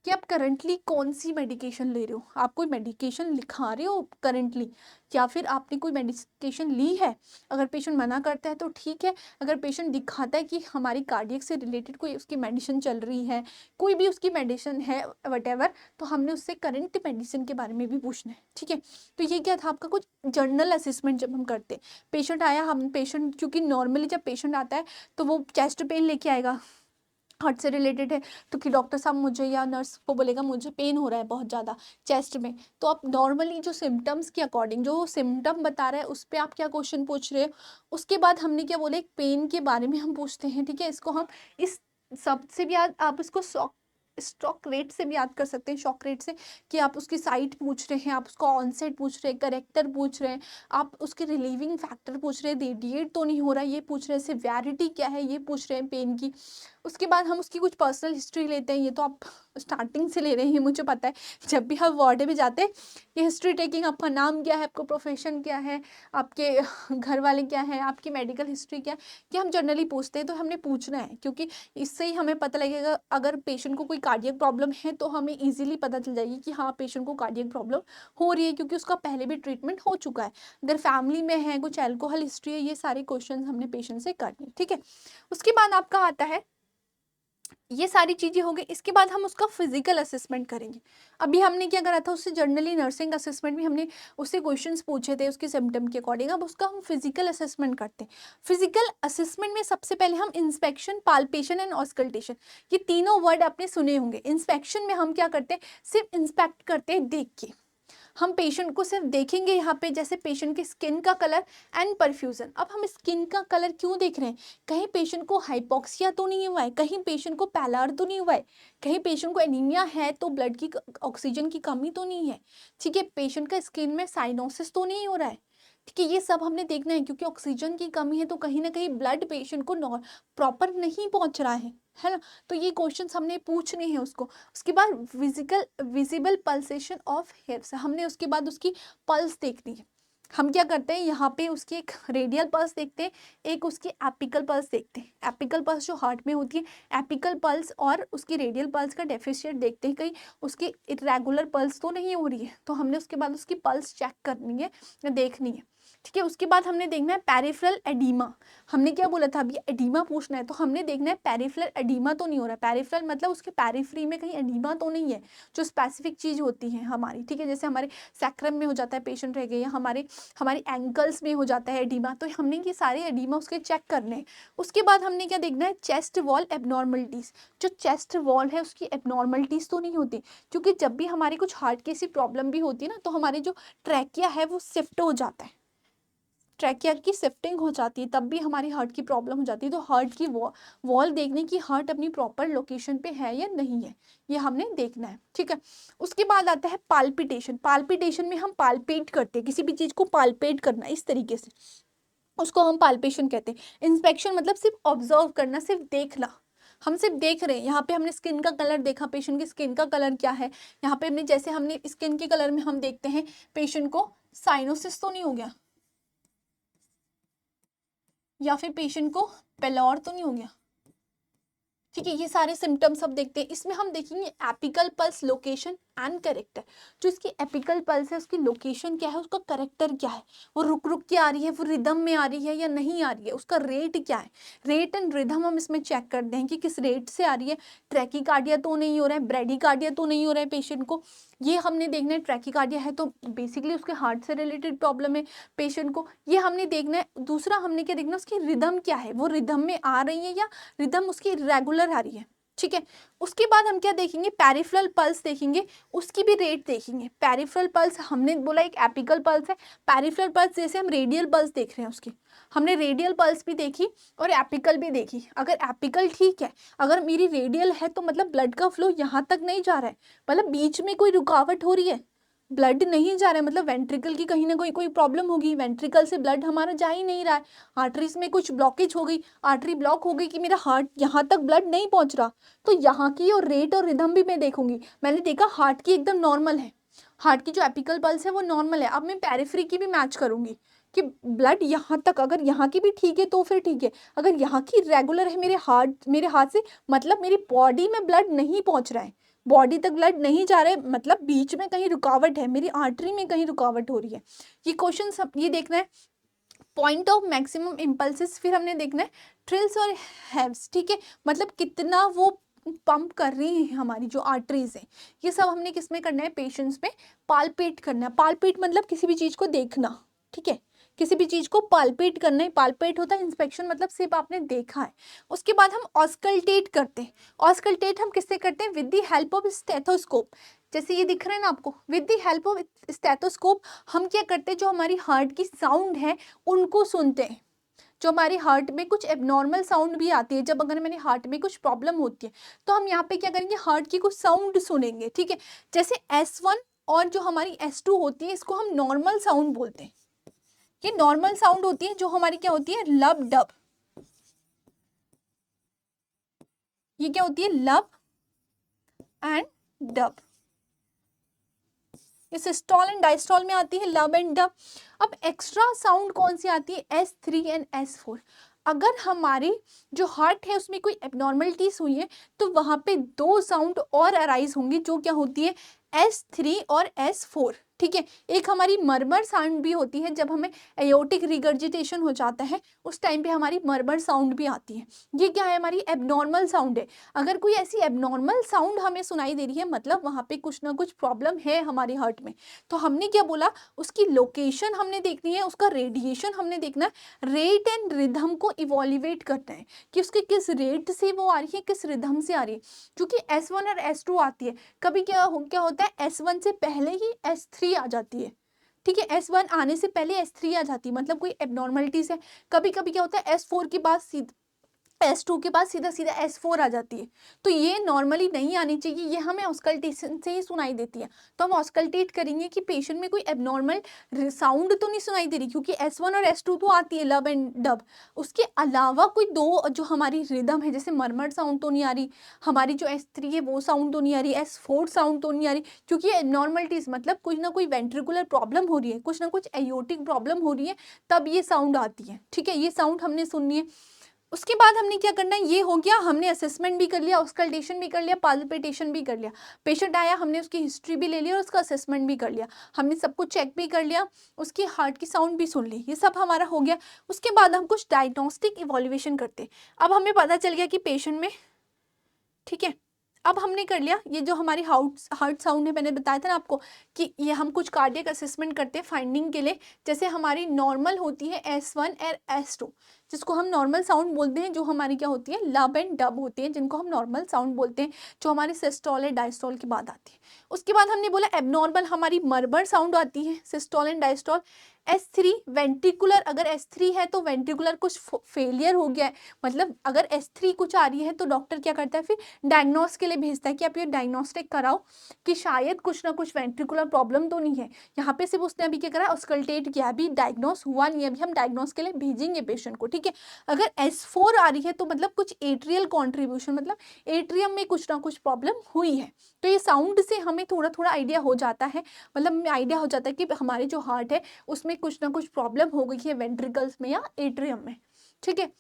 कि आप करंटली कौन सी मेडिकेशन ले रहे हो, आप कोई मेडिकेशन लिखा रहे हो करंटली, या फिर आपने कोई मेडिकेशन ली है। अगर पेशेंट मना करता है तो ठीक है, अगर पेशेंट दिखाता है कि हमारी कार्डियक से रिलेटेड कोई उसकी मेडिसिन चल रही है, कोई भी उसकी मेडिसिन है वटेवर, तो हमने उससे करंट मेडिसिन के बारे में भी पूछना है। ठीक है, तो ये क्या था आपका कुछ जर्नल असेसमेंट जब हम करते, पेशेंट आया, हम पेशेंट क्योंकि नॉर्मली जब पेशेंट आता है तो वो चेस्ट पेन लेके आएगा, हार्ट से रिलेटेड है तो कि डॉक्टर साहब मुझे या नर्स को बोलेगा मुझे पेन हो रहा है बहुत ज़्यादा चेस्ट में, तो आप नॉर्मली जो सिम्टम्स के अकॉर्डिंग जो सिम्टम बता रहा है उस पर आप क्या क्वेश्चन पूछ रहे हो। उसके बाद हमने क्या बोले, एक पेन के बारे में हम पूछते हैं, ठीक है। इसको हम इस सबसे भी याद, आप इसको स्ट्रोक रेट से भी याद कर सकते हैं, शॉक रेट से, कि आप उसकी साइट पूछ रहे हैं, आप उसका ऑनसेट पूछ रहे हैं, करेक्टर पूछ रहे हैं, आप उसके रिलीविंग फैक्टर पूछ रहे हैं, रेडिएट तो नहीं हो रहा ये पूछ रहे हैं, सिवियरिटी क्या है ये पूछ रहे हैं पेन की। उसके बाद हम उसकी कुछ पर्सनल हिस्ट्री लेते हैं, ये तो आप स्टार्टिंग से ले रहे हैं मुझे पता है, जब भी हम वार्ड में जाते हैं ये हिस्ट्री टेकिंग, आपका नाम क्या है, आपका प्रोफेशन क्या है, आपके घर वाले क्या है, आपकी मेडिकल हिस्ट्री क्या है, ये हम जनरली पूछते हैं। तो हमने पूछना है क्योंकि इससे ही हमें पता लगेगा, अगर पेशेंट को कोई कार्डियक प्रॉब्लम है तो हमें ईजिली पता चल जाएगी कि हाँ पेशेंट को कार्डियक प्रॉब्लम हो रही है, क्योंकि उसका पहले भी ट्रीटमेंट हो चुका है। अगर फैमिली में है, कुछ अल्कोहल हिस्ट्री है, ये सारे क्वेश्चन हमने पेशेंट से करने, ठीक है। उसके बाद आपका आता है, ये सारी चीज़ें हो गई। इसके बाद हम उसका फिजिकल असेसमेंट करेंगे। अभी हमने क्या करा था, उससे जनरली नर्सिंग असेसमेंट में हमने उससे क्वेश्चंस पूछे थे उसके सिम्टम के अकॉर्डिंग, अब उसका हम फिजिकल असेसमेंट करते हैं। फिजिकल असेसमेंट में सबसे पहले हम इंस्पेक्शन, पाल्पेशन एंड ऑस्कल्टेशन, ये तीनों वर्ड आपने सुने होंगे। इंस्पेक्शन में हम क्या करते हैं, सिर्फ इंस्पेक्ट करते हैं देख के, हम पेशेंट को सिर्फ देखेंगे यहाँ पे, जैसे पेशेंट की स्किन का कलर एंड परफ्यूजन। अब हम स्किन का कलर क्यों देख रहे हैं, कहीं पेशेंट को हाइपोक्सिया तो नहीं हुआ है, कहीं पेशेंट को पैलार तो नहीं हुआ है, कहीं पेशेंट को एनीमिया है तो ब्लड की ऑक्सीजन की कमी तो नहीं है, ठीक है, पेशेंट का स्किन में साइनोसिस तो नहीं हो रहा है, ठीक है। ये सब हमने देखना है, क्योंकि ऑक्सीजन की कमी है तो कहीं ना कहीं ब्लड पेशेंट को प्रॉपर नहीं पहुंच रहा है ना। तो ये क्वेश्चंस हमने पूछने हैं उसको। उसके बाद विजिबल पल्सेशन ऑफ हेयर्स, हमने उसके बाद उसकी पल्स देखनी है। हम क्या करते हैं, यहाँ पे उसकी एक रेडियल पल्स देखते हैं, एक उसकी एपिकल पल्स देखते हैं। एपिकल पल्स जो हार्ट में होती है, एपिकल पल्स और उसकी रेडियल पल्स का डेफिशिएट देखते हैं, कहीं उसकी इरेगुलर पल्स तो नहीं हो रही है, तो हमने उसके बाद उसकी पल्स चेक करनी है या देखनी है, ठीक है। उसके बाद हमने देखना है पेरिफेरल एडीमा। हमने क्या बोला था, अभी एडीमा पूछना है तो हमने देखना है पेरिफेरल एडीमा तो नहीं हो रहा है। पेरिफेरल मतलब उसके पेरिफ्री में कहीं एडीमा तो नहीं है, जो स्पेसिफिक चीज़ होती है हमारी, ठीक है। जैसे हमारे सैक्रम में हो जाता है पेशेंट रह गए, या हमारी एंकल्स में हो जाता है एडीमा, तो हमने ये सारे एडीमा उसके चेक करने हैं। उसके बाद हमने क्या देखना है, चेस्ट वॉल एबनॉर्मलिटीज़, जो चेस्ट वॉल है उसकी एबनॉर्मलिटीज़ तो नहीं होती, क्योंकि जब भी हमारी कुछ हार्ट की ऐसी प्रॉब्लम भी होती है ना, तो हमारी जो ट्रैकिया है वो शिफ्ट हो जाता है, ट्रैकिया की शिफ्टिंग हो जाती है, तब भी हमारी हार्ट की प्रॉब्लम हो जाती है। तो हार्ट की वॉल देखने की, हार्ट अपनी प्रॉपर लोकेशन पे है या नहीं है, ये हमने देखना है, ठीक है। उसके बाद आता है पाल्पिटेशन। पाल्पिटेशन में हम पाल्पेट करते हैं, किसी भी चीज़ को पाल्पेट करना इस तरीके से, उसको हम पाल्पेशन कहते हैं। इंस्पेक्शन मतलब सिर्फ ऑब्जर्व करना, सिर्फ देखना, हम सिर्फ देख रहे हैं। यहाँ पे हमने स्किन का कलर देखा, पेशेंट की स्किन का कलर क्या है, यहाँ पे हमने जैसे हमने स्किन के कलर में हम देखते हैं पेशेंट को साइनोसिस तो नहीं हो गया, या फिर पेशेंट को पेलॉर तो नहीं हो गया, ठीक है। ये सारे सिम्टम्स अब देखते हैं। इसमें हम देखेंगे apical pulse, location and character. जो इसकी एपिकल पल्स है उसकी लोकेशन क्या है, उसका करेक्टर क्या है, वो रुक रुक के आ रही है, वो रिदम में आ रही है या नहीं आ रही है, उसका रेट क्या है, रेट एंड रिदम हम इसमें चेक करते हैं कि किस रेट से आ रही है। ट्रैकीकार्डिया तो नहीं हो रहा है, ब्रेडीकार्डिया तो नहीं हो रहा है पेशेंट को, ये हमने देखना है। ट्रैकीकार्डिया है तो बेसिकली उसके हार्ट से रिलेटेड प्रॉब्लम है पेशेंट को, ये हमने देखना है। दूसरा हमने क्या देखना है, उसकी रिदम क्या है, वो रिदम में आ रही है या रिदम उसकी रेगुलर आ रही है, ठीक है। उसके बाद हम क्या देखेंगे, पेरिफेरल पल्स देखेंगे, उसकी भी रेट देखेंगे। पेरिफेरल पल्स हमने बोला एक एपिकल पल्स है, पेरिफेरल पल्स जैसे हम रेडियल पल्स देख रहे हैं उसकी, हमने रेडियल पल्स भी देखी और एपिकल भी देखी। अगर एपिकल ठीक है, अगर मेरी रेडियल है तो मतलब ब्लड का फ्लो यहाँ तक नहीं जा रहा है, मतलब बीच में कोई रुकावट हो रही है, ब्लड नहीं जा रहा है, मतलब वेंट्रिकल की कहीं ना कोई प्रॉब्लम होगी, वेंट्रिकल से ब्लड हमारा जा ही नहीं रहा है, आर्टरीज में कुछ ब्लॉकेज हो गई, आर्टरी ब्लॉक हो गई कि मेरा हार्ट यहाँ तक ब्लड नहीं पहुँच रहा, तो यहाँ की और रेट और रिदम भी मैं देखूंगी। मैंने देखा हार्ट की एकदम नॉर्मल है, हार्ट की जो एपिकल पल्स है वो नॉर्मल है, अब मैं पेरिफेरी की भी मैच करूंगी कि ब्लड यहाँ तक, अगर यहाँ की भी ठीक है तो फिर ठीक है, अगर यहाँ की रेगुलर है मेरे हाथ से, मतलब मेरी बॉडी में ब्लड नहीं पहुँच रहा है, बॉडी तक ब्लड नहीं जा रहा है, मतलब बीच में कहीं रुकावट है, मेरी आर्टरी में कहीं रुकावट हो रही है। ये क्वेश्चन सब ये देखना है। पॉइंट ऑफ मैक्सिमम इम्पल्सिस फिर हमने देखना है, थ्रिल्स और हैव्स, ठीक है, मतलब कितना वो पंप कर रही है हमारी जो आर्टरीज है, ये सब हमने किस में करना है, पेशेंट्स में पाल्पेट करना है। पाल्पेट मतलब किसी भी चीज़ को देखना, ठीक है, किसी भी चीज़ को पाल्पेट करना है, पाल्पेट होता है इंस्पेक्शन, मतलब सिर्फ आपने देखा है। उसके बाद हम ऑस्कल्टेट करते हैं। ऑस्कल्टेट हम किससे करते हैं? With the help of stethoscope. जैसे ये दिख रहा है ना आपको, with the help of stethoscope हम क्या करते हैं, जो हमारी हार्ट की साउंड है उनको सुनते हैं। जो हमारे हार्ट में कुछ एबनॉर्मल साउंड भी आती है, जब अगर मेरे हार्ट में कुछ प्रॉब्लम होती है तो हम यहाँ पे क्या करेंगे, हार्ट की कुछ साउंड सुनेंगे, ठीक है। जैसे S1 और जो हमारी S2 होती है, इसको हम नॉर्मल साउंड बोलते हैं। ये नॉर्मल साउंड होती है, जो हमारी क्या होती है, लब डब। ये क्या होती है, लब एंड डब। ये सिस्टोल एंड डायस्टोल में आती है लब एंड डब। अब एक्स्ट्रा साउंड कौन सी आती है, S3 एंड S4। अगर हमारी जो हार्ट है उसमें कोई एबनॉर्मलिटीज हुई है तो वहां पे दो साउंड और अराइज होंगी, जो क्या होती है, S3 और S4, ठीक है। एक हमारी मरमर साउंड भी होती है, जब हमें एयोटिक रिगर्जिटेशन हो जाता है उस टाइम पे हमारी मरमर साउंड भी आती है। ये क्या है, हमारी एबनॉर्मल साउंड है। अगर कोई ऐसी एबनॉर्मल साउंड हमें सुनाई दे रही है, मतलब वहाँ पे कुछ ना कुछ प्रॉब्लम है हमारे हार्ट में। तो हमने क्या बोला, उसकी लोकेशन हमने देखनी है, उसका रेडिएशन हमने देखना है, रेट एंड रिदम को इवॉल्युएट करना है कि उसके किस रेट से वो आ रही है, किस रिदम से आ रही है। क्योंकि S1 और S2 आती है, कभी क्या होता है, S1 से पहले ही S3 आ जाती है, ठीक है। S1 आने से पहले S3 आ जाती है, मतलब कोई एबनॉर्मलिटीज है। कभी कभी क्या होता है, S4 के बाद S2 के बाद सीधा सीधा S4 आ जाती है। तो ये नॉर्मली नहीं आनी चाहिए, ये हमें ऑस्कल्टेशन से ही सुनाई देती है। तो हम ऑस्कल्टेट करेंगे कि पेशेंट में कोई एबनॉर्मल साउंड तो नहीं सुनाई दे रही, क्योंकि S1 और S2 तो आती है लब एंड डब। उसके अलावा कोई दो जो हमारी रिदम है, जैसे मरमर साउंड तो नहीं आ रही, हमारी जो S3 है वो साउंड तो नहीं आ रही, S4 साउंड तो नहीं आ रही, क्योंकि ये एबनॉर्मलिटीज मतलब कुछ ना कोई वेंट्रिकुलर प्रॉब्लम हो रही है, कुछ ना कुछ एयोटिक प्रॉब्लम हो रही है, तब ये साउंड आती है, ठीक है। ये साउंड हमने सुननी है। उसके बाद हमने क्या करना है, ये हो गया, हमने असेसमेंट भी कर लिया, ऑस्कल्टेशन भी कर लिया, पाल्पेटेशन भी कर लिया। पेशेंट आया, हमने उसकी हिस्ट्री भी ले ली और उसका असेसमेंट भी कर लिया, हमने सब कुछ चेक भी कर लिया, उसकी हार्ट की साउंड भी सुन ली, ये सब हमारा हो गया। उसके बाद हम कुछ डायग्नोस्टिक इवॉल्यूएशन करते। अब हमें पता चल गया कि पेशेंट में, ठीक है, अब हमने कर लिया ये जो हमारी हार्ट साउंड है, मैंने बताया था ना आपको कि ये हम कुछ कार्डियक असेसमेंट करते हैं फाइंडिंग के लिए। जैसे हमारी नॉर्मल होती है S1 और S2, जिसको हम नॉर्मल साउंड बोलते हैं, जो हमारी क्या होती है, लब एंड डब होती है, जिनको हम नॉर्मल साउंड बोलते हैं, जो हमारे सिस्टोल और डायस्टोल के बाद आती है। उसके बाद हमने बोला एबनॉर्मल हमारी मरमर साउंड आती है, systole and diastole. S3 ventricular, अगर S3 है तो वेंट्रिकुलर कुछ फेलियर हो गया है, मतलब अगर S3 कुछ आ रही है तो डॉक्टर क्या करता है, फिर डायग्नोस के लिए भेजता है कि आप ये डायग्नोस्टिक कराओ कि शायद कुछ ना कुछ वेंट्रिकुलर प्रॉब्लम तो नहीं है। यहाँ पे सिर्फ उसने अभी क्या करा, ऑस्कल्टेट किया, अभी डायग्नोस हुआ नहीं है, अभी हम डायग्नोस के लिए भेजेंगे पेशेंट को, ठीक है। अगर S4 आ रही है तो मतलब कुछ एट्रियल कॉन्ट्रीब्यूशन, मतलब एट्रियम में कुछ ना कुछ प्रॉब्लम हुई है। तो ये साउंड से हमें थोड़ा थोड़ा आइडिया हो जाता है, मतलब आइडिया हो जाता है कि हमारे जो हार्ट है उसमें कुछ ना कुछ प्रॉब्लम हो गई है वेंट्रिकल्स में या एट्रियम में, ठीक है।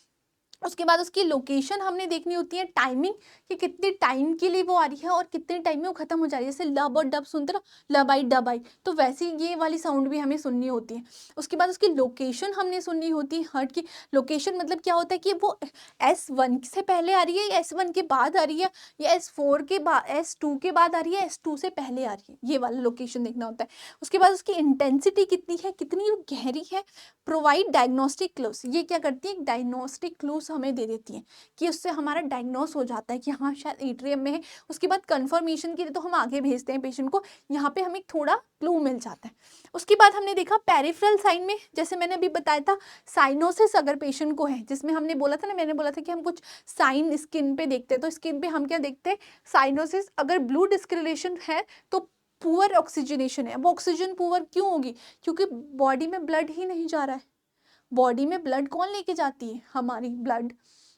उसके बाद उसकी लोकेशन हमने देखनी होती है, टाइमिंग कि कितने टाइम के लिए वो आ रही है और कितने टाइम में वो खत्म हो जा रही है। जैसे लब और डब सुनते ना, लब आई डब आई, तो वैसे ये वाली साउंड भी हमें सुननी होती है। उसके बाद उसकी लोकेशन हमने सुननी होती है, हार्ट की लोकेशन, मतलब क्या होता है कि वो S1 से पहले आ रही है या S1 के बाद आ रही है, या S4 के बाद, S2 के बाद आ रही है, S2 से पहले आ रही है, ये वाला लोकेशन देखना होता है। उसके बाद उसकी इंटेंसिटी कितनी है, कितनी गहरी है। प्रोवाइड डायग्नोस्टिक क्लूज, ये क्या करती है, डायग्नोस्टिक क्लूज हमें दे देती है कि उससे हमारा डायग्नोस हो जाता है कि हाँ शायद एट्रियम में है। उसके बाद कंफर्मेशन के लिए तो हम आगे भेजते हैं पेशेंट को, यहाँ पे हमें थोड़ा क्लू मिल जाता है। उसके बाद हमने देखा पेरिफेरल साइन में, जैसे मैंने अभी बताया था, साइनोसिस अगर पेशेंट को है, जिसमें हमने बोला था ना, मैंने बोला था कि हम कुछ साइन स्किन पे देखते हैं, तो स्किन पे हम क्या देखते हैं, साइनोसिस। अगर ब्लू डिस्कलरेशन है तो पुअर ऑक्सीजनेशन है। वो ऑक्सीजन पुअर क्यों होगी, क्योंकि बॉडी में ब्लड ही नहीं जा रहा है। बॉडी में ब्लड कौन लेके जाती है, हमारी ब्लड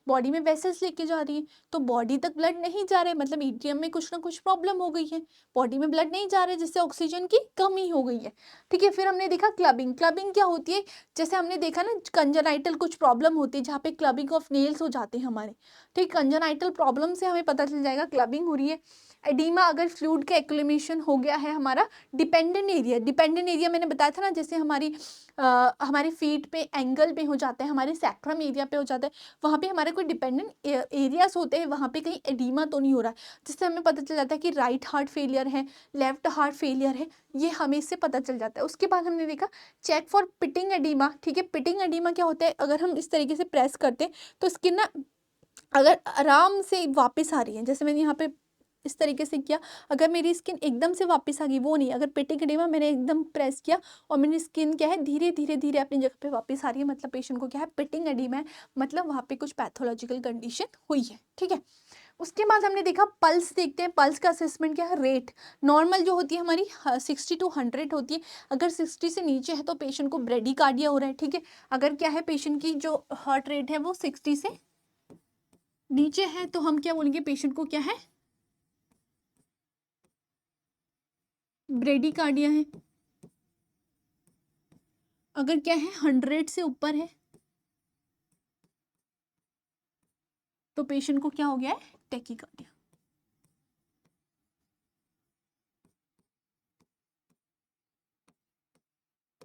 बॉडी में वेसल्स लेके जा रही है, तो बॉडी तक ब्लड नहीं जा रहे, मतलब एटीएम में कुछ ना कुछ प्रॉब्लम हो गई है, बॉडी में ब्लड नहीं जा रहे, जिससे ऑक्सीजन की कमी हो गई है, ठीक है। फिर हमने देखा क्लबिंग। क्लबिंग क्या होती है, जैसे हमने देखा ना कंजनाइटल कुछ प्रॉब्लम होती है जहाँ पे क्लबिंग ऑफ नेल्स हो जाते हैं हमारे, ठीक। कंजनाइटल प्रॉब्लम से हमें पता चल जाएगा क्लबिंग हो रही है। एडीमा, अगर फ्लूइड का एक्युमुलेशन हो गया है हमारा डिपेंडेंट एरिया। डिपेंडेंट एरिया मैंने बताया था ना, जैसे हमारी हमारे फीट पे, एंगल पे हो जाता है, हमारे सैक्रम एरिया पे हो जाता है, वहाँ पे हमारे कोई डिपेंडेंट एरियाज होते हैं, वहाँ पे कहीं एडीमा तो नहीं हो रहा है, जिससे हमें पता चल जाता है कि राइट हार्ट फेलियर है, लेफ्ट हार्ट फेलियर है, ये हमें इससे पता चल जाता है। उसके बाद हमने देखा चेक फॉर पिटिंग एडीमा। ठीक है, पिटिंग एडीमा क्या होता है, अगर हम इस तरीके से प्रेस करते हैं तो स्किन ना अगर आराम से वापस आ रही है, जैसे मैंने यहाँ पे इस तरीके से किया, अगर मेरी स्किन एकदम से वापस आ गई, वो नहीं, अगर पिटिंग एडिमा मैंने एकदम प्रेस किया और मेरी स्किन क्या है धीरे धीरे धीरे अपनी जगह पे वापस आ रही है, मतलब पेशेंट को क्या है पिटिंग एडिमा है, मतलब वहाँ पे कुछ पैथोलॉजिकल कंडीशन हुई है। ठीक है, उसके बाद हमने देखा पल्स देखते हैं। पल्स का असेसमेंट क्या है, रेट नॉर्मल जो होती है हमारी 60 to 100 होती है, अगर 60 से नीचे है तो पेशेंट को ब्रेडिकार्डिया हो रहा है। ठीक है, अगर क्या है पेशेंट की जो हार्ट रेट है वो 60 से नीचे है तो हम क्या बोलेंगे, पेशेंट को क्या है ब्रेडिकार्डिया है। अगर क्या है 100 से ऊपर है तो पेशेंट को क्या हो गया है, टैकीकार्डिया।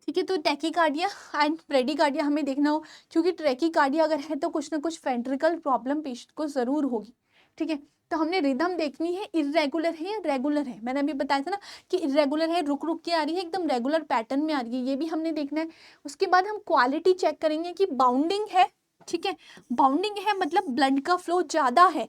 ठीक है, तो टैकीकार्डिया एंड ब्रेडिकार्डिया हमें देखना हो, क्योंकि टैकीकार्डिया अगर है तो कुछ ना कुछ वेंट्रिकल प्रॉब्लम पेशेंट को जरूर होगी। ठीक है, तो हमने रिदम देखनी है, इरेगुलर है या रेगुलर है। मैंने अभी बताया था ना कि इरेगुलर है, रुक रुक के आ रही है, एकदम रेगुलर पैटर्न में आ रही है, ये भी हमने देखना है। उसके बाद हम क्वालिटी चेक करेंगे कि बाउंडिंग है। ठीक है, बाउंडिंग है मतलब ब्लड का फ्लो ज़्यादा है,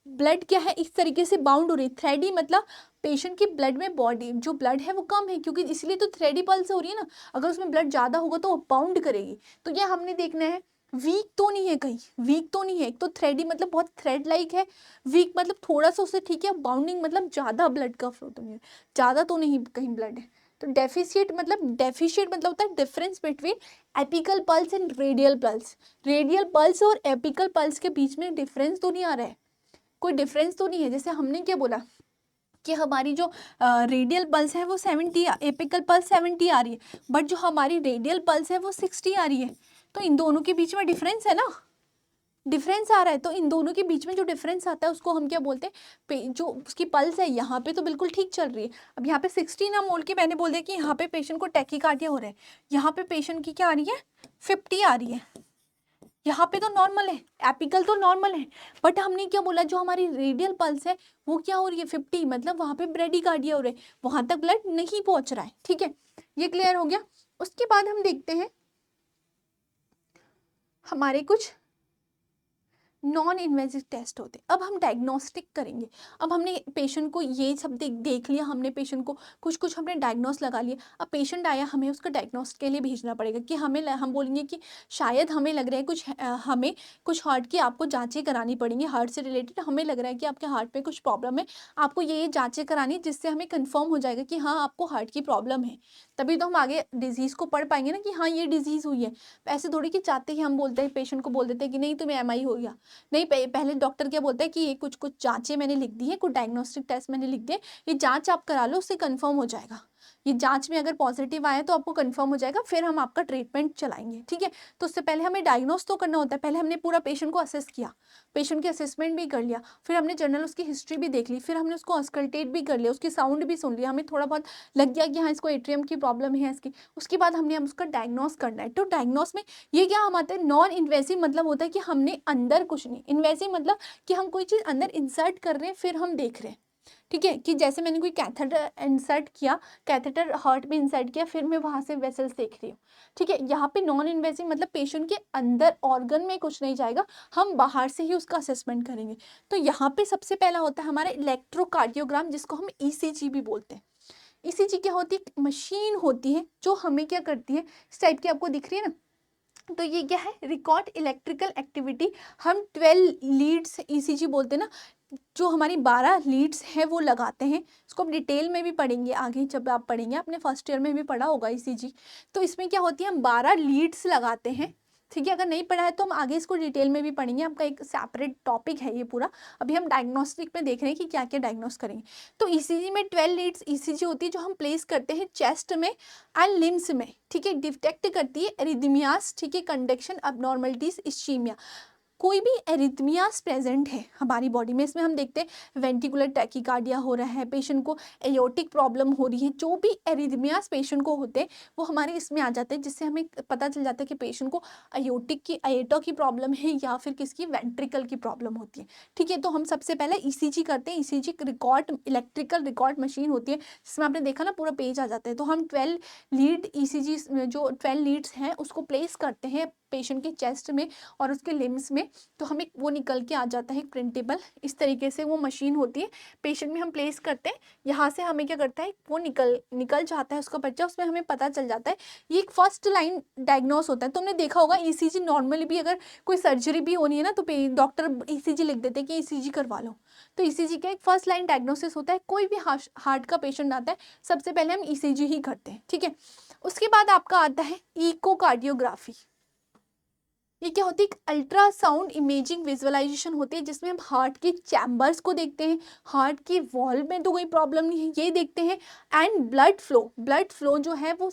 ब्लड क्या है इस तरीके से बाउंड हो रही है, थ्रेडी मतलब पेशेंट के ब्लड में बॉडी जो ब्लड है वो कम है, क्योंकि इसलिए तो थ्रेडी पल्स हो रही है ना, अगर उसमें ब्लड ज़्यादा होगा तो वो बाउंड करेगी। तो ये हमने देखना है, वीक तो नहीं है कहीं, वीक तो नहीं है, एक तो थ्रेडी मतलब बहुत थ्रेड लाइक है, वीक मतलब थोड़ा सा उससे ठीक है, बाउंडिंग मतलब ज़्यादा ब्लड का फ्लो तो नहीं है, ज़्यादा तो नहीं कहीं ब्लड है। तो डेफिशिएट मतलब होता है difference between apical pulse and radial pulse. Radial pulse और एपिकल पल्स के बीच में डिफरेंस तो नहीं आ रहा है, कोई डिफरेंस तो नहीं है। जैसे हमने क्या बोला कि हमारी जो रेडियल पल्स है वो 70, एपिकल पल्स 70 आ रही है, बट जो हमारी रेडियल पल्स है वो 60 आ रही है, तो इन दोनों के बीच में डिफरेंस है ना, डिफरेंस आ रहा है। तो इन दोनों के बीच में जो डिफरेंस आता है उसको हम क्या बोलते हैं, जो उसकी पल्स है यहाँ पे तो बिल्कुल ठीक चल रही है, अब यहाँ पे 60 ना मोल के मैंने बोल दिया कि यहाँ पे पेशेंट को टैकीकार्डिया हो रहा है, यहाँ पे पेशेंट की क्या आ रही है 50 आ रही है, यहाँ पे तो नॉर्मल है, एपिकल तो नॉर्मल है, बट हमने क्या बोला जो हमारी रेडियल पल्स है वो क्या हो रही है 50, मतलब वहाँ पे ब्रेडिकार्डिया हो रहा है, वहाँ तक ब्लड नहीं पहुँच रहा है। ठीक है, ये क्लियर हो गया। उसके बाद हम देखते हैं हमारे कुछ नॉन इन्वेजिव टेस्ट होते हैं। अब हम डायग्नोस्टिक करेंगे, अब हमने पेशेंट को ये सब देख लिया, हमने पेशेंट को कुछ हमने डायग्नोस लगा लिया, अब पेशेंट आया हमें उसका डायग्नोस के लिए भेजना पड़ेगा कि हम बोलेंगे कि शायद हमें लग रहा है कुछ हमें कुछ हार्ट की आपको जांचें करानी पड़ेंगी, हार्ट से रिलेटेड हमें लग रहा है कि आपके हार्ट में कुछ प्रॉब्लम है, आपको ये जाँचें करानी है, जिससे हमें कन्फर्म हो जाएगा कि हाँ आपको हार्ट की प्रॉब्लम है, तभी तो हम आगे डिजीज़ को पढ़ पाएंगे ना कि हाँ ये डिजीज़ हुई है। ऐसे थोड़ी कि चाहते ही हम बोलते हैं पेशेंट को बोल देते हैं कि नहीं तुम्हें MI हो गया, नहीं पहले डॉक्टर क्या बोलता है कि ये कुछ कुछ जांचें मैंने लिख दी है, कुछ डायग्नोस्टिक टेस्ट मैंने लिख दिए, ये जांच आप करा लो, उससे कंफर्म हो जाएगा, ये जांच में अगर पॉजिटिव आया तो आपको कंफर्म हो जाएगा, फिर हम आपका ट्रीटमेंट चलाएंगे। ठीक है, तो उससे पहले हमें डायग्नोस तो करना होता है, पहले हमने पूरा पेशेंट को असेस किया, पेशेंट की असेसमेंट भी कर लिया, फिर हमने जनरल उसकी हिस्ट्री भी देख ली, फिर हमने उसको ऑस्कल्टेट भी कर लिया, उसकी साउंड भी सुन लिया, हमें थोड़ा बहुत लग गया कि हाँ इसको एट्रियम की प्रॉब्लम है इसकी, उसके बाद हमने उसका डायग्नोस करना है। तो डायग्नोस में ये क्या हम आते हैं, नॉन इन्वेसिव मतलब होता है कि हमने अंदर कुछ नहीं, इन्वेसिव मतलब कि हम कोई चीज़ अंदर इंसर्ट कर रहे हैं फिर हम देख रहे हैं। ठीक है, कि जैसे मैंने कोई कैथेटर इंसर्ट किया, कैथेटर हार्ट में इंसर्ट किया, फिर मैं वहाँ से वेसल्स देख रही हूँ। ठीक है, यहाँ पे नॉन इन्वेसिव मतलब पेशेंट के अंदर ऑर्गन में कुछ नहीं जाएगा, हम बाहर से ही उसका असेसमेंट करेंगे। तो यहाँ पे सबसे पहला होता है हमारा इलेक्ट्रोकार्डियोग्राम, जिसको हम ECG भी बोलते हैं। ECG क्या होती है, मशीन होती है जो हमें क्या करती है, इस टाइप की आपको दिख रही है ना, तो ये क्या है, रिकॉर्ड इलेक्ट्रिकल एक्टिविटी। हम 12 लीड्स ECG बोलते हैं ना, जो हमारी 12 लीड्स हैं वो लगाते हैं, इसको हम डिटेल में भी पढ़ेंगे आगे, जब आप पढ़ेंगे आपने फर्स्ट ईयर में भी पढ़ा होगा ECG। तो इसमें क्या होती है, हम 12 लीड्स लगाते हैं। ठीक है, अगर नहीं पढ़ा है तो हम आगे इसको डिटेल में भी पढ़ेंगे, आपका एक सेपरेट टॉपिक है ये पूरा, अभी हम डायग्नोस्टिक में देख रहे हैं कि क्या क्या डायग्नोस करेंगे। तो ECG में 12 लीड्स ECG होती है जो हम प्लेस करते हैं चेस्ट में एंड लिम्स में। ठीक है, डिटेक्ट करती है एरिथमियास, ठीक है, कंडक्शन अबनॉर्मलिटीज, इस्चीमिया। कोई भी एरिथमियास प्रेजेंट है हमारी बॉडी में, इसमें हम देखते हैं वेंटिकुलर टैकीकार्डिया हो रहा है, पेशेंट को एयोटिक प्रॉब्लम हो रही है, जो भी एरिथमियास पेशेंट को होते हैं वो हमारे इसमें आ जाते हैं, जिससे हमें पता चल जाता है कि पेशेंट को अयोटिक की अयोटा की प्रॉब्लम है या फिर किसकी वेंट्रिकल की प्रॉब्लम होती है। ठीक है, तो हम सबसे पहले ईसीजी करते हैं। ECG record electrical record machine होती है, जिसमें आपने देखा ना पूरा पेज आ जाता है। तो हम 12 लीड ईसीजी जो 12 लीड्स हैं उसको प्लेस करते हैं पेशेंट के चेस्ट में और उसके लिम्स में, तो हमें वो निकल के आ जाता है प्रिंटेबल। इस तरीके से वो मशीन होती है, पेशेंट में हम प्लेस करते हैं, यहाँ से हमें क्या करता है वो निकल जाता है उसका बच्चा, उसमें हमें पता चल जाता है। ये एक फर्स्ट लाइन डायग्नोस होता है। तुमने देखा होगा ईसीजी नॉर्मली भी अगर कोई सर्जरी भी होनी है ना तो डॉक्टर ईसीजी लिख देते हैं कि ईसीजी करवा लो। तो ईसीजी का एक फर्स्ट लाइन डायग्नोसिस होता है। कोई भी हार्ट का पेशेंट आता है सबसे पहले हम ईसीजी ही करते हैं। ठीक है, उसके बाद आपका आता है इकोकार्डियोग्राफी। ये क्या होती है? एक अल्ट्रासाउंड इमेजिंग विजुअलाइजेशन होती है, जिसमें हम हार्ट के चैम्बर्स को देखते हैं, हार्ट के वॉल में तो कोई प्रॉब्लम नहीं है ये देखते हैं, एंड ब्लड फ्लो जो है वो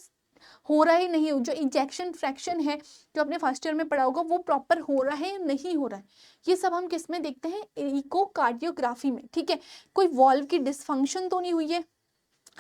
हो रहा है नहीं, जो इंजेक्शन फ्रैक्शन है जो आपने फर्स्ट ईयर में पढ़ा होगा वो प्रॉपर हो रहा है या नहीं हो रहा है, ये सब हम किस में देखते हैं? इकोकार्डियोग्राफी में। ठीक है, कोई वॉल्व की डिसफंक्शन तो नहीं हुई है।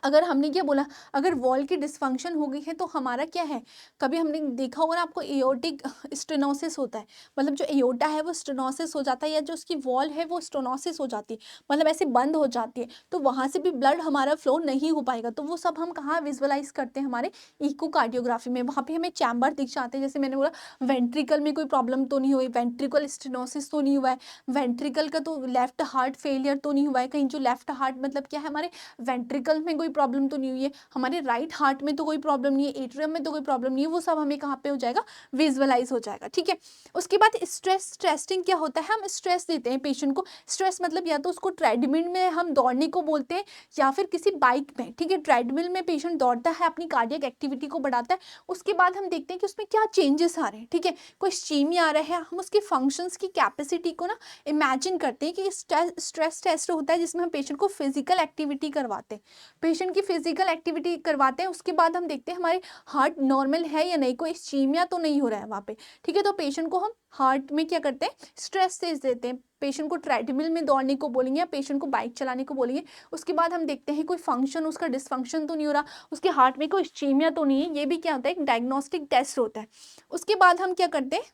अगर हमने क्या बोला, अगर वॉल की डिसफंक्शन हो गई है तो हमारा क्या है, कभी हमने देखा होगा ना आपको एयोटिक स्टेनोसिस होता है, मतलब जो एयोटा है वो स्टेनोसिस हो जाता है, या जो उसकी वॉल है वो स्टेनोसिस हो जाती है, मतलब ऐसे बंद हो जाती है, तो वहाँ से भी ब्लड हमारा फ्लो नहीं हो पाएगा। तो वो सब हम कहाँ विजुअलाइज करते हैं? हमारे इकोकार्डियोग्राफी में। वहाँ पे हमें चैम्बर दिख जाते हैं, जैसे मैंने बोला वेंट्रिकल में कोई प्रॉब्लम तो नहीं हुई, वेंट्रिकल स्टेनोसिस तो नहीं हुआ है, वेंट्रिकल का तो लेफ्ट हार्ट फेलियर तो नहीं हुआ है कहीं, जो लेफ्ट हार्ट मतलब क्या है हमारे वेंट्रिकल में कोई प्रॉब्लम तो नहीं हुई है, हमारे राइट हार्ट में तो कोई प्रॉब्लम नहीं है, एट्रियम में तो कोई प्रॉब्लम नहीं है, वो सब हमें कहाँ पे हो जाएगा? विजुअलाइज हो जाएगा। ठीक है, उसके बाद स्ट्रेस टेस्टिंग क्या होता है? हम स्ट्रेस देते हैं पेशेंट को। स्ट्रेस मतलब या तो उसको ट्रेडमिल में हम दौड़ने को बोलते हैं या फिर किसी बाइक में। ठीक है, ट्रेडमिल में पेशेंट दौड़ता है, अपनी कार्डियक एक्टिविटी को बढ़ाता है, उसके बाद हम देखते हैं कि उसमें क्या चेंजेस आ रहे हैं। ठीक है, कोई स्टीमिया आ रहा है, हम उसके फंक्शंस की कैपेसिटी को ना इमेजिन करते हैं कि स्ट्रेस टेस्ट होता है जिसमें हम पेशेंट को फिजिकल एक्टिविटी करवाते हैं, पेशेंट की फिजिकल एक्टिविटी करवाते हैं, उसके बाद हम देखते हैं हमारे हार्ट नॉर्मल है या नहीं, कोई इस्चीमिया तो नहीं हो रहा है वहाँ पे। ठीक है, तो पेशेंट को हम हार्ट में क्या करते हैं? स्ट्रेस टेस्ट देते हैं, पेशेंट को ट्रेडमिल में दौड़ने को बोलेंगे या पेशेंट को बाइक चलाने को बोलेंगे। उसके बाद हम देखते हैं कोई फंक्शन उसका डिसफंक्शन तो नहीं हो रहा, उसके हार्ट में कोई इस्चीमिया तो नहीं है, ये भी क्या होता है? एक डायग्नोस्टिक टेस्ट होता है। उसके बाद हम क्या करते हैं?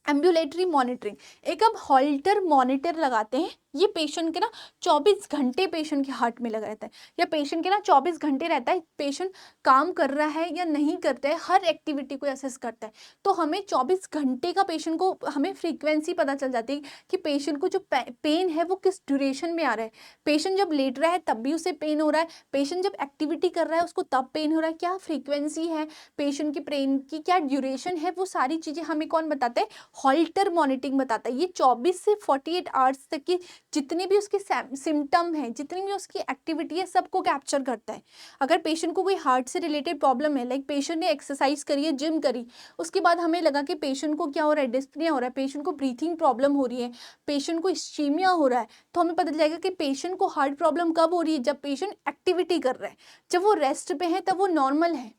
Ambulatory monitoring. एक अब हॉल्टर मॉनिटर लगाते हैं, ये पेशेंट के ना 24 घंटे पेशेंट के हार्ट में लगा रहता है, या पेशेंट के ना 24 घंटे रहता है, पेशेंट काम कर रहा है या नहीं करता है, हर एक्टिविटी को असेस करता है। तो हमें 24 घंटे का पेशेंट को हमें फ्रीक्वेंसी पता चल जाती है कि पेशेंट को जो पेन है वो किस ड्यूरेशन में आ रहा है। पेशेंट जब लेट रहा है तब भी उसे पेन हो रहा है, पेशेंट जब एक्टिविटी कर रहा है उसको तब पेन हो रहा है, क्या फ्रीक्वेंसी है पेशेंट की पेन की, क्या ड्यूरेशन है, वो सारी चीज़ें हमें कौन बताता है? हॉल्टर मॉनिटरिंग बताता है। ये 24 से 48 आवर्स तक की जितने भी उसके सिम्टम है, जितनी भी उसकी एक्टिविटी है, सबको कैप्चर करता है। अगर पेशेंट को कोई हार्ट से रिलेटेड प्रॉब्लम है, लाइक पेशेंट ने एक्सरसाइज करी है, जिम करी, उसके बाद हमें लगा कि पेशेंट को क्या हो रहा है? डिस्पनिया हो रहा है, पेशेंट को ब्रीथिंग प्रॉब्लम हो रही है, पेशेंट को इस्चीमिया हो रहा है, तो हमें पता चल जाएगा कि पेशेंट को हार्ट प्रॉब्लम कब हो रही है? जब पेशेंट एक्टिविटी कर रहा है। जब वो रेस्ट पे है तब वो नॉर्मल है,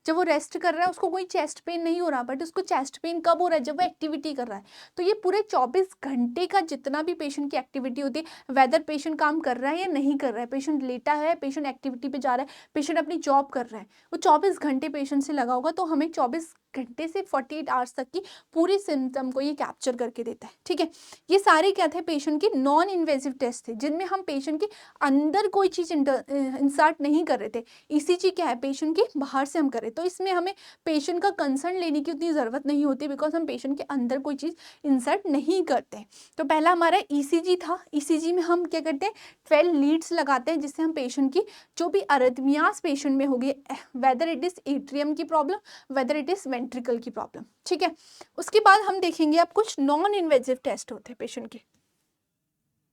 जब वो रेस्ट कर रहा है उसको कोई चेस्ट पेन नहीं हो रहा, बट उसको चेस्ट पेन कब हो रहा है? जब वो एक्टिविटी कर रहा है। तो ये पूरे 24 घंटे का जितना भी पेशेंट की एक्टिविटी होती है, वेदर पेशेंट काम कर रहा है या नहीं कर रहा है, पेशेंट लेटा है, पेशेंट एक्टिविटी पे जा रहा है, पेशेंट अपनी जॉब कर रहा है, वो 24 घंटे पेशेंट से लगा होगा, तो हमें 24 घंटे से 48 आवर्स तक की पूरी सिम्टम को ये कैप्चर करके देता है। ठीक है, ये सारे क्या थे? पेशेंट के नॉन इन्वेजिव टेस्ट थे, जिनमें हम पेशेंट के अंदर कोई चीज़ इंसर्ट नहीं कर रहे थे। ईसीजी क्या है? पेशेंट के बाहर से हम करें, तो इसमें हमें पेशेंट का कंसर्न लेने की उतनी ज़रूरत नहीं होती, बिकॉज हम पेशेंट के अंदर कोई चीज़ इंसर्ट नहीं करते। तो पहला हमारा ईसीजी था। ईसीजी में हम क्या करते हैं? 12 लीड्स लगाते हैं, जिससे हम पेशेंट की जो भी अरिथमियास पेशेंट में होगी, वेदर इट इज़ एट्रियम की problem, whether it is ventricle की प्रॉब्लम। ठीक है, उसके बाद हम देखेंगे अब कुछ नॉन इन्वेजिव टेस्ट होते हैं पेशेंट के।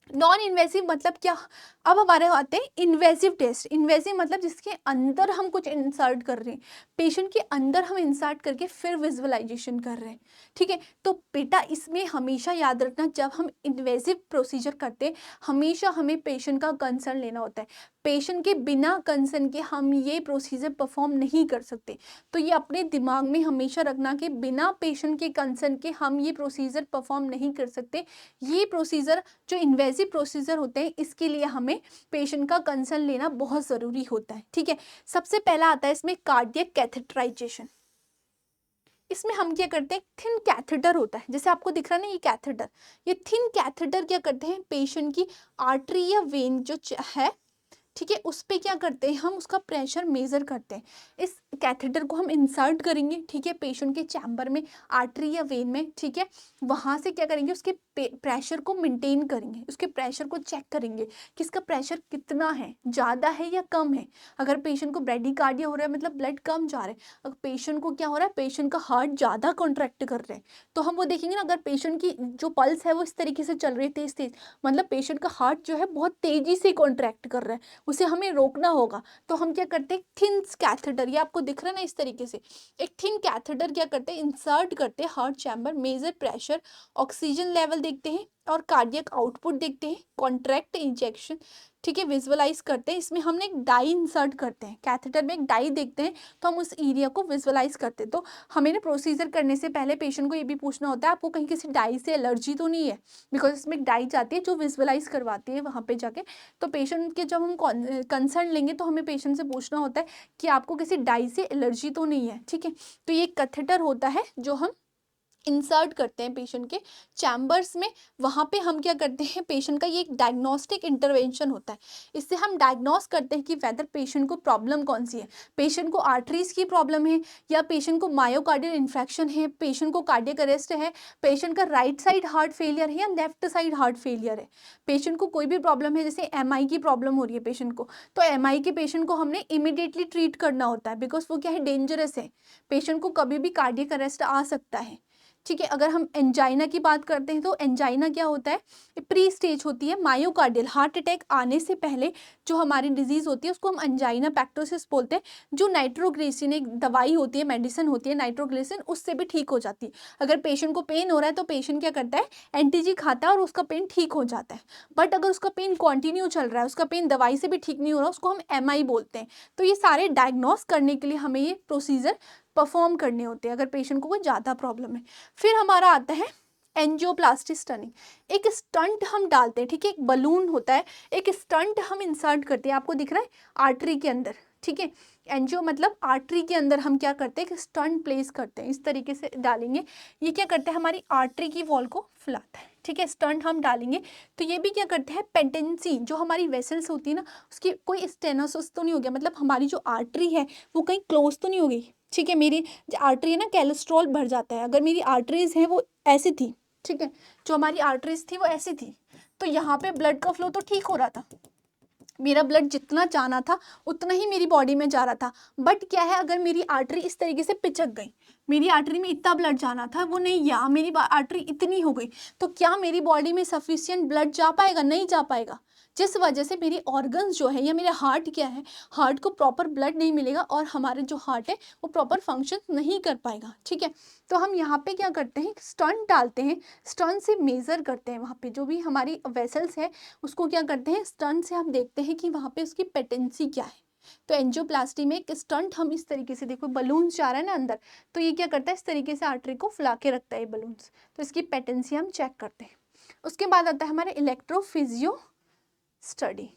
नॉन इन्वेसिव मतलब क्या? अब हमारे आते हैं इन्वेसिव टेस्ट। इन्वेसिव मतलब जिसके अंदर हम कुछ इंसर्ट कर रहे हैं, पेशेंट के अंदर हम इंसर्ट करके फिर विजुअलाइजेशन कर रहे हैं। ठीक है, तो बेटा इसमें हमेशा याद रखना, जब हम इन्वेसिव प्रोसीजर करते हैं हमेशा हमें पेशेंट का कंसर्न लेना होता है। पेशेंट के बिना कंसर्न के हम ये प्रोसीजर परफॉर्म नहीं कर सकते। तो ये अपने दिमाग में हमेशा रखना कि बिना पेशेंट के कंसर्न के हम ये प्रोसीजर परफॉर्म नहीं कर सकते। ये प्रोसीजर जो इन्वेजिव प्रोसीजर होते हैं इसके लिए हमें पेशेंट का कंसर्न लेना बहुत ज़रूरी होता है। ठीक है, सबसे पहला आता है इसमें कार्डियक कैथेटराइजेशन। इसमें हम क्या करते हैं, थिन कैथेटर होता है, जैसे आपको दिख रहा है ना ये कैथेटर, ये थिन कैथेटर क्या करते हैं, पेशेंट की आर्टरी या वेन जो है, ठीक है, उस पे क्या करते हैं, हम उसका प्रेशर मेजर करते हैं। इस कैथेटर को हम इंसर्ट करेंगे, ठीक है, पेशेंट के चैम्बर में, आर्टरी या वेन में, ठीक है, वहाँ से क्या करेंगे, उसके प्रेशर को मेंटेन करेंगे, उसके प्रेशर को चेक करेंगे कि इसका प्रेशर कितना है, ज़्यादा है या कम है। अगर पेशेंट को ब्रेडिकार्डिया हो रहा है मतलब ब्लड कम जा रहा है, अगर पेशेंट को क्या हो रहा है, पेशेंट का हार्ट ज़्यादा कॉन्ट्रैक्ट कर रहे हैं, तो हम वो देखेंगे ना, अगर पेशेंट की जो पल्स है वो इस तरीके से चल रही है तेज तेज, मतलब पेशेंट का हार्ट जो है बहुत तेज़ी से कॉन्ट्रैक्ट कर रहा है, उसे हमें रोकना होगा। तो हम क्या करते हैं, थिन कैथेटर, ये आपको दिख रहा है ना इस तरीके से, एक थिन कैथेटर क्या करते हैं, इंसर्ट करते हैं heart chamber, major pressure, oxygen level देखते हैं और कार्डियक आउटपुट देखते हैं, कॉन्ट्रैक्ट इंजेक्शन, ठीक है, विजुअलाइज करते हैं। इसमें हमने एक डाई इंसर्ट करते हैं, कैथेटर में एक डाई देखते हैं तो हम उस एरिया को विजुअलाइज करते हैं। तो हमें ना प्रोसीजर करने से पहले पेशेंट को ये भी पूछना होता है आपको कहीं किसी डाई से एलर्जी तो नहीं है, बिकॉज इसमें एक डाई जाती है जो विजुअलाइज करवाती है वहाँ पे जाके। तो पेशेंट के जब हम कंसर्न लेंगे तो हमें पेशेंट से पूछना होता है कि आपको किसी डाई से एलर्जी तो नहीं है, ठीक है। तो ये कैथेटर होता है जो हम इंसर्ट करते हैं पेशेंट के चैम्बर्स में, वहाँ पे हम क्या करते हैं, पेशेंट का ये एक डायग्नोस्टिक इंटरवेंशन होता है। इससे हम डायग्नोस करते हैं कि वेदर पेशेंट को प्रॉब्लम कौन सी है, पेशेंट को आर्टरीज की प्रॉब्लम है या पेशेंट को मायोकार्डियल इन्फेक्शन है, पेशेंट को कार्डियक अरेस्ट है, पेशेंट का राइट साइड हार्ट फेलियर है या लेफ्ट साइड हार्ट फेलियर है, पेशेंट को कोई भी प्रॉब्लम है, जैसे MI की प्रॉब्लम हो रही है पेशेंट को, तो MI के पेशेंट को हमने इमीडिएटली ट्रीट करना होता है, बिकॉज वो क्या है, डेंजरस है, पेशेंट को कभी भी कार्डियक अरेस्ट आ सकता है, ठीक है। अगर हम एंजाइना की बात करते हैं तो एंजाइना क्या होता है, प्री स्टेज होती है मायोकार्डियल, हार्ट अटैक आने से पहले जो हमारी डिजीज होती है उसको हम एंजाइना पैक्टोसिस बोलते हैं, जो नाइट्रोग्लिसरीन एक दवाई होती है, मेडिसिन होती है नाइट्रोग्लिसरीन, उससे भी ठीक हो जाती है। अगर पेशेंट को पेन हो रहा है तो पेशेंट क्या करता है, एंटीजी खाता है और उसका पेन ठीक हो जाता है। बट अगर उसका पेन कॉन्टिन्यू चल रहा है, उसका पेन दवाई से भी ठीक नहीं हो रहा, उसको हम MI बोलते हैं। तो ये सारे डायग्नोस करने के लिए हमें ये प्रोसीजर परफॉर्म करने होते हैं अगर पेशेंट को कोई ज़्यादा प्रॉब्लम है। फिर हमारा आता है एंजियोप्लास्टी स्टनिंग, एक स्टंट हम डालते हैं, ठीक है, एक बलून होता है, एक स्टंट हम इंसर्ट करते हैं, आपको दिख रहा है आर्टरी के अंदर, ठीक है, एंजियो मतलब आर्टरी के अंदर हम क्या करते हैं, एक स्टंट प्लेस करते हैं, इस तरीके से डालेंगे, ये क्या करते हैं, हमारी आर्टरी की वॉल को फुलाता है, ठीक है, स्टंट हम डालेंगे। तो ये भी क्या करते हैं, पेटेंसी, जो हमारी वेसल्स होती है ना, उसकी कोई स्टेनोसिस तो नहीं हो गया, मतलब हमारी जो आर्टरी है वो कहीं क्लोज तो नहीं हो गई, ठीक है, मेरी आर्टरी है ना, कोलेस्ट्रॉल भर जाता है, अगर मेरी आर्टरीज हैं वो ऐसी थी, ठीक है, जो हमारी आर्टरीज थी वो ऐसी थी, तो यहाँ पे ब्लड का फ्लो तो ठीक हो रहा था, मेरा ब्लड जितना जाना था उतना ही मेरी बॉडी में जा रहा था। बट क्या है, अगर मेरी आर्टरी इस तरीके से पिचक गई, मेरी आर्टरी में इतना ब्लड जाना था वो नहीं गया, मेरी आर्टरी इतनी हो गई, तो क्या मेरी बॉडी में सफिशिएंट ब्लड जा पाएगा, नहीं जा पाएगा, जिस वजह से मेरी ऑर्गन्स जो है या मेरा हार्ट क्या है, हार्ट को प्रॉपर ब्लड नहीं मिलेगा और हमारे जो हार्ट है वो प्रॉपर फंक्शन नहीं कर पाएगा, ठीक है। तो हम यहाँ पे क्या करते हैं, स्टंट डालते हैं, स्टंट से मेज़र करते हैं, वहाँ पे जो भी हमारी वेसल्स है उसको क्या करते हैं, स्टंट से हम देखते हैं कि वहाँ पे उसकी पेटेंसी क्या है। तो एंजियोप्लास्टी में एक स्टंट हम इस तरीके से, देखो बलून जा रहा है ना अंदर, तो ये क्या करता है, इस तरीके से आर्टरी को फुला के रखता है बलून्स, तो इसकी पेटेंसी हम चेक करते हैं। उसके बाद आता है हमारे इलेक्ट्रोफिजियो स्टडी,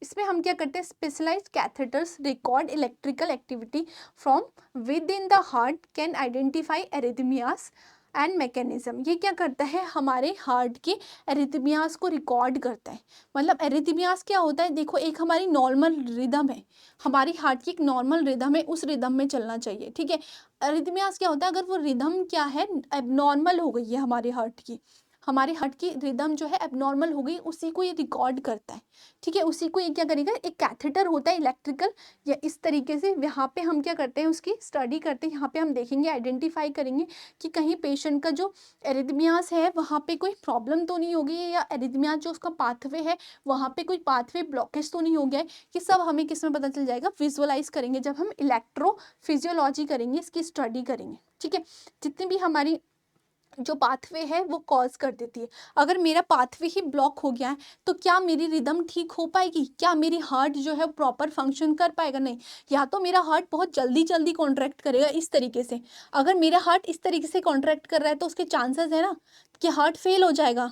इसमें हम क्या करते हैं, specialized catheters record electrical activity from within the heart, can identify arrhythmias and mechanism. ये क्या करता है, हमारे हार्ट के एरिथमियास को रिकॉर्ड करता है। मतलब एरिथमियास क्या होता है, देखो एक हमारी नॉर्मल रिदम है, हमारी हार्ट की एक नॉर्मल रिदम है, उस रिदम में चलना चाहिए, ठीक है। एरिथमियास क्या होता है, अगर वो रिदम क्या है, एबनॉर्मल हो गई है हमारे हार्ट की, हमारे हार्ट की रिदम जो है एबनॉर्मल हो गई, उसी को ये रिकॉर्ड करता है, ठीक है, उसी को ये क्या करेगा, एक कैथेटर होता है इलेक्ट्रिकल, या इस तरीके से यहाँ पे हम क्या करते हैं, उसकी स्टडी करते हैं, यहाँ पे हम देखेंगे, आइडेंटिफाई करेंगे कि कहीं पेशेंट का जो एरिथमियास है वहाँ पे कोई प्रॉब्लम तो नहीं होगी, या एरिथमियास जो उसका पाथवे है वहाँ पे कोई पाथवे ब्लॉकेज तो नहीं हो गया है, कि सब हमें किस में पता चल जाएगा, विजुअलाइज करेंगे जब हम इलेक्ट्रोफिजियोलॉजी करेंगे, इसकी स्टडी करेंगे, ठीक है। जितनी भी हमारी जो पाथवे है वो कॉज कर देती है। अगर मेरा पाथवे ही ब्लॉक हो गया है तो क्या मेरी रिदम ठीक हो पाएगी, क्या मेरी हार्ट जो है प्रॉपर फंक्शन कर पाएगा? नहीं। या तो मेरा हार्ट बहुत जल्दी जल्दी कॉन्ट्रैक्ट करेगा इस तरीके से। अगर मेरा हार्ट इस तरीके से कॉन्ट्रैक्ट कर रहा है तो उसके चांसेस है ना कि हार्ट फेल हो जाएगा।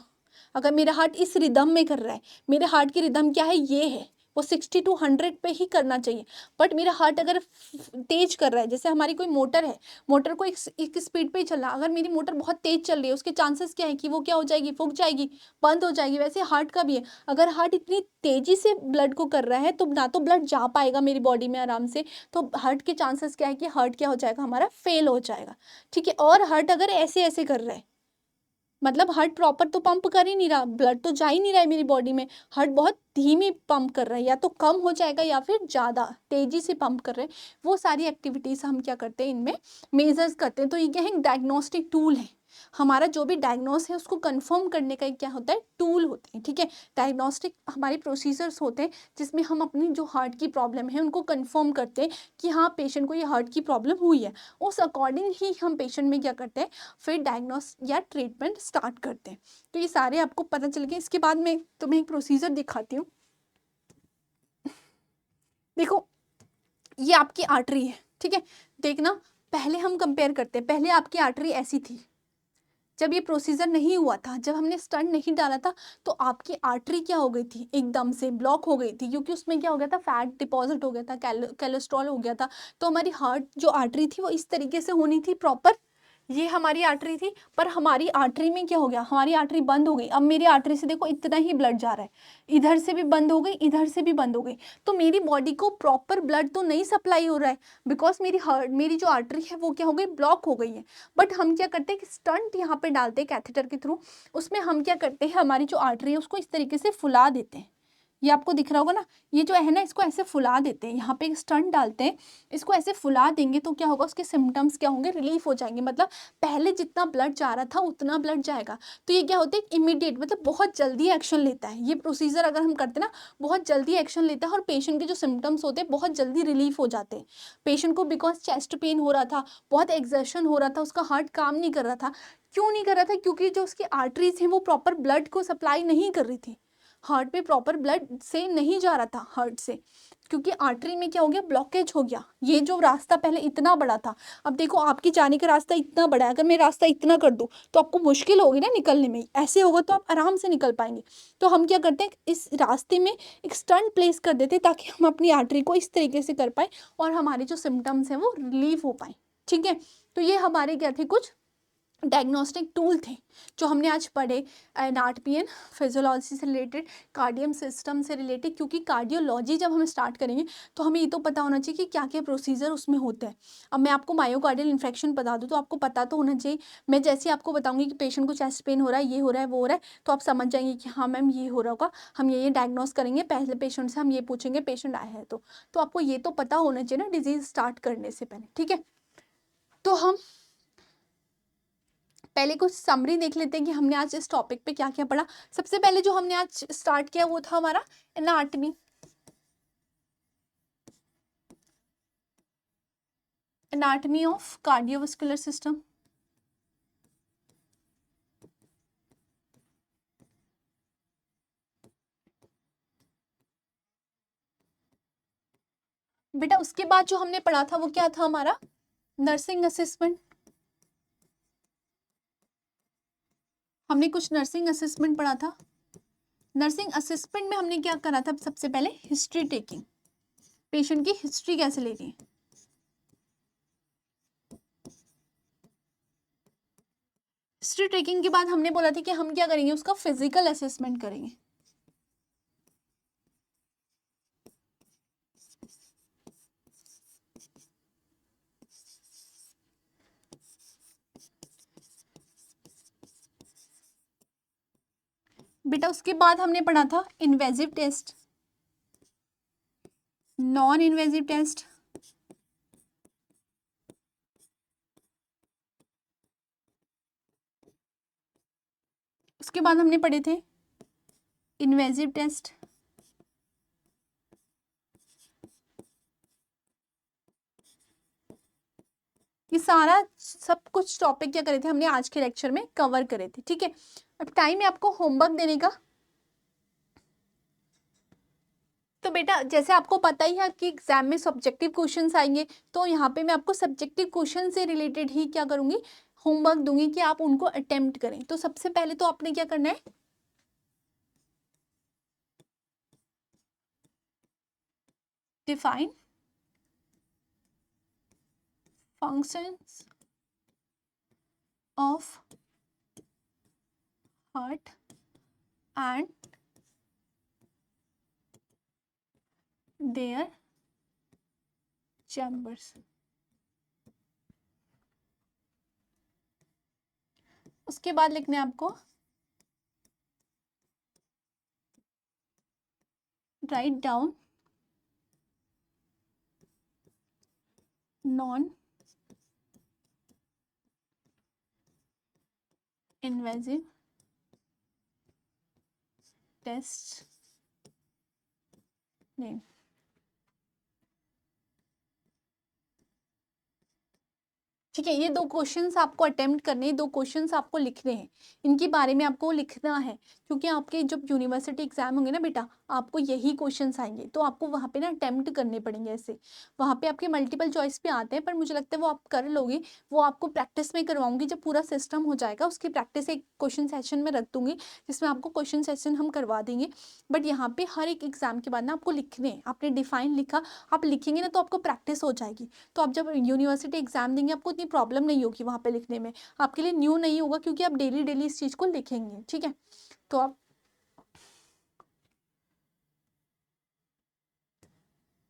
अगर मेरा हार्ट इस रिदम में कर रहा है, मेरे हार्ट की रिदम क्या है, ये है, वो 60 to 100 पे ही करना चाहिए। बट मेरा हार्ट अगर तेज कर रहा है, जैसे हमारी कोई मोटर है, मोटर को एक स्पीड पे ही चलना, अगर मेरी मोटर बहुत तेज चल रही है उसके चांसेस क्या है कि वो क्या हो जाएगी, फूक जाएगी, बंद हो जाएगी। वैसे हार्ट का भी है, अगर हार्ट इतनी तेजी से ब्लड को कर रहा है तो ना तो ब्लड जा पाएगा मेरी बॉडी में आराम से, तो हार्ट के चांसेस क्या है कि हार्ट क्या हो जाएगा, हमारा फेल हो जाएगा। ठीक है। और हार्ट अगर ऐसे ऐसे कर रहा है, मतलब हार्ट प्रॉपर तो पंप कर ही नहीं रहा, ब्लड तो जा ही नहीं रहा है मेरी बॉडी में, हार्ट बहुत धीमी पंप कर रहा है, या तो कम हो जाएगा या फिर ज़्यादा तेजी से पंप कर रहे हैं। वो सारी एक्टिविटीज़ हम क्या करते हैं, इनमें मेजर्स करते हैं। तो ये क्या है, डायग्नोस्टिक टूल है। हमारा जो भी डायग्नोस है उसको कंफर्म करने का एक क्या होता है, टूल होते हैं। ठीक है। डायग्नोस्टिक हमारे प्रोसीजर्स होते हैं जिसमें हम अपनी जो हार्ट की प्रॉब्लम है उनको कंफर्म करते हैं कि हाँ पेशेंट को ये हार्ट की प्रॉब्लम हुई है। उस अकॉर्डिंग ही हम पेशेंट में क्या करते हैं, फिर डायग्नोस या ट्रीटमेंट स्टार्ट करते हैं। तो ये सारे आपको पता चल गए। इसके बाद मैं तुम्हें एक प्रोसीजर दिखाती हूँ। देखो, ये आपकी आर्टरी है। ठीक है। देखना, पहले हम कंपेयर करते हैं। पहले आपकी आर्टरी ऐसी थी, जब ये प्रोसीजर नहीं हुआ था, जब हमने स्टंट नहीं डाला था, तो आपकी आर्टरी क्या हो गई थी, एकदम से ब्लॉक हो गई थी, क्योंकि उसमें क्या हो गया था, फैट डिपॉजिट हो गया था, कोलेस्ट्रॉल हो गया था। तो हमारी हार्ट जो आर्टरी थी वो इस तरीके से होनी थी प्रॉपर, ये हमारी आर्टरी थी। पर हमारी आर्टरी में क्या हो गया, हमारी आर्टरी बंद हो गई। अब मेरी आर्टरी से देखो इतना ही ब्लड जा रहा है, इधर से भी बंद हो गई, इधर से भी बंद हो गई। तो मेरी बॉडी को प्रॉपर ब्लड तो नहीं सप्लाई हो रहा है, बिकॉज मेरी जो आर्टरी है वो क्या हो गई, ब्लॉक हो गई है। बट हम क्या करते हैं कि स्टंट यहाँ पे डालते हैं कैथेटर के थ्रू। उसमें हम क्या करते हैं, हमारी जो आर्टरी है उसको इस तरीके से फुला देते हैं। ये आपको दिख रहा होगा ना, ये जो है ना, इसको ऐसे फुला देते हैं, यहाँ पे एक स्टंट डालते हैं, इसको ऐसे फुला देंगे तो क्या होगा, उसके सिम्टम्स क्या होंगे, रिलीफ हो जाएंगे। मतलब पहले जितना ब्लड जा रहा था उतना ब्लड जाएगा। तो ये क्या होता है, इमीडिएट, मतलब बहुत जल्दी एक्शन लेता है। ये प्रोसीजर अगर हम करते हैं ना, बहुत जल्दी एक्शन लेता है और पेशेंट के जो सिम्टम्स होते हैं बहुत जल्दी रिलीफ हो जाते हैं। पेशेंट को बिकॉज चेस्ट पेन हो रहा था, बहुत एक्सर्शन हो रहा था, उसका हार्ट काम नहीं कर रहा था। क्यों नहीं कर रहा था, क्योंकि जो उसकी आर्टरीज हैं वो प्रॉपर ब्लड को सप्लाई नहीं कर रही थी, हार्ट पे प्रॉपर ब्लड से नहीं जा रहा था हार्ट से, क्योंकि आर्टरी में क्या हो गया, ब्लॉकेज हो गया। ये जो रास्ता पहले इतना बड़ा था, अब देखो आपकी जाने का रास्ता इतना बड़ा है, अगर मैं रास्ता इतना कर दूं तो आपको मुश्किल होगी ना निकलने में, ऐसे होगा तो आप आराम से निकल पाएंगे। तो हम क्या करते हैं, इस रास्ते में एक स्टंट प्लेस कर देते हैं ताकि हम अपनी आर्टरी को इस तरीके से कर पाए और हमारे जो सिम्टम्स हैं वो रिलीव हो पाए। ठीक है। तो ये हमारे क्या थे, कुछ डायग्नोस्टिक टूल थे जो हमने आज पढ़े, एनाटॉमी एंड फिजियोलॉजी से रिलेटेड, कार्डियम सिस्टम से रिलेटेड। क्योंकि कार्डियोलॉजी जब हम स्टार्ट करेंगे तो हमें ये तो पता होना चाहिए कि क्या क्या प्रोसीजर उसमें होते हैं। अब मैं आपको मायोकार्डियल इन्फेक्शन बता दूँ तो आपको पता तो होना चाहिए। मैं जैसे ही आपको बताऊंगी कि पेशेंट को चेस्ट पेन हो रहा है, ये हो रहा है, वो हो रहा है, तो आप समझ जाएंगे कि हाँ मैम ये हो रहा होगा, हम ये डायग्नोस करेंगे। पहले पेशेंट से हम ये पूछेंगे, पेशेंट आया है तो आपको ये तो पता होना चाहिए ना डिजीज स्टार्ट करने से पहले। ठीक है। तो हम पहले कुछ समरी देख लेते हैं कि हमने आज इस टॉपिक पे क्या क्या पढ़ा। सबसे पहले जो हमने आज स्टार्ट किया वो था हमारा anatomy, anatomy of cardiovascular system. बेटा उसके बाद जो हमने पढ़ा था वो क्या था हमारा, नर्सिंग असेसमेंट। हमने कुछ नर्सिंग असेसमेंट पढ़ा था। नर्सिंग असेसमेंट में हमने क्या करा था, सबसे पहले हिस्ट्री टेकिंग, पेशेंट की हिस्ट्री कैसे लेनी है। हिस्ट्री टेकिंग के बाद हमने बोला था कि हम क्या करेंगे, उसका फिजिकल असेसमेंट करेंगे। बेटा उसके बाद हमने पढ़ा था invasive test, non invasive test, उसके बाद हमने पढ़े थे इन्वेजिव टेस्ट, ये सारा सब कुछ टॉपिक क्या करे थे हमने आज के लेक्चर में कवर करे थे, ठीक है। अब टाइम है आपको होमवर्क देने का। तो बेटा जैसे आपको पता ही है कि एग्जाम में सब्जेक्टिव क्वेश्चंस आएंगे, तो यहाँ पे मैं आपको सब्जेक्टिव क्वेश्चन से रिलेटेड ही क्या करूँगी, होमवर्क दूंगी कि आप उनको अटेम्प्ट करें। तो सबसे पहले तो आपने क्या करना है, define functions of heart and their chambers. उसके बाद लिखना है आपको write down non invasive test name. ठीक है, ये दो क्वेश्चंस आपको अटेम्प्ट करने हैं, दो क्वेश्चंस आपको लिखने हैं, इनके बारे में आपको लिखना है, क्योंकि आपके जब यूनिवर्सिटी एग्जाम होंगे ना बेटा, आपको यही क्वेश्चंस आएंगे, तो आपको वहाँ पे ना अटेम्प्ट करने पड़ेंगे ऐसे। वहाँ पे आपके मल्टीपल चॉइस पे आते हैं, पर मुझे लगता है वो आप कर लोगे, वो आपको प्रैक्टिस में करवाऊंगी। जब पूरा सिस्टम हो जाएगा उसकी प्रैक्टिस एक क्वेश्चन सेशन में रख दूंगी, जिसमें आपको क्वेश्चन सेशन हम करवा देंगे। बट यहाँ पे हर एक एग्जाम के बाद ना आपको लिखने हैं, आपने डिफाइन लिखा, आप लिखेंगे ना तो आपको प्रैक्टिस हो जाएगी। तो आप जब यूनिवर्सिटी एग्जाम देंगे आपको इतनी प्रॉब्लम नहीं होगी वहाँ पे लिखने में, आपके लिए न्यू नहीं होगा, क्योंकि आप डेली डेली इस चीज़ को लिखेंगे, ठीक है। तो आप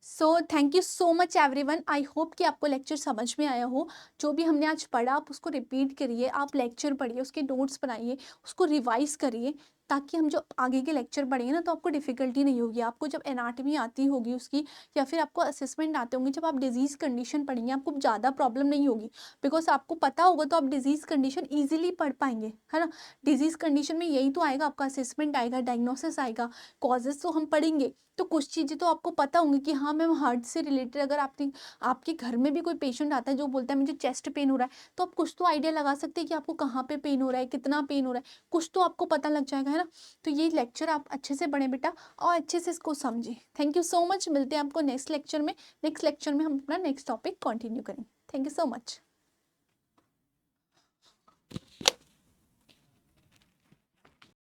so thank you so much everyone, I hope कि आपको लेक्चर समझ में आया हो। जो भी हमने आज पढ़ा आप उसको रिपीट करिए, आप लेक्चर पढ़िए, उसके नोट्स बनाइए, उसको रिवाइज करिए, ताकि हम जो आगे के लेक्चर पढ़ेंगे ना तो आपको डिफिकल्टी नहीं होगी। आपको जब एनाटमी आती होगी उसकी, या फिर आपको असेसमेंट आते होंगे, जब आप डिजीज़ कंडीशन पढ़ेंगे आपको ज़्यादा प्रॉब्लम नहीं होगी, बिकॉज आपको पता होगा तो आप डिजीज़ कंडीशन ईजिली पढ़ पाएंगे, है ना। डिजीज़ कंडीशन में यही तो आएगा, आपका असेसमेंट आएगा, डायग्नोसिस आएगा, कॉजेज तो हम पढ़ेंगे, तो कुछ चीज़ें तो आपको पता होंगी कि हाँ मैम हार्ट से रिलेटेड अगर आपने आपके घर में भी कोई पेशेंट आता है जो बोलता है मुझे चेस्ट पेन हो रहा है, तो आप कुछ तो आइडिया लगा सकते हैं कि आपको कहाँ पे पेन हो रहा है, कितना पेन हो रहा है, कुछ तो आपको पता लग जाएगा, है ना। तो ये लेक्चर आप अच्छे से पढ़ें बेटा, और अच्छे से इसको समझें। थैंक यू सो मच, मिलते हैं आपको नेक्स्ट लेक्चर में। नेक्स्ट लेक्चर में हम अपना नेक्स्ट टॉपिक कंटिन्यू करेंगे। Thank you so much.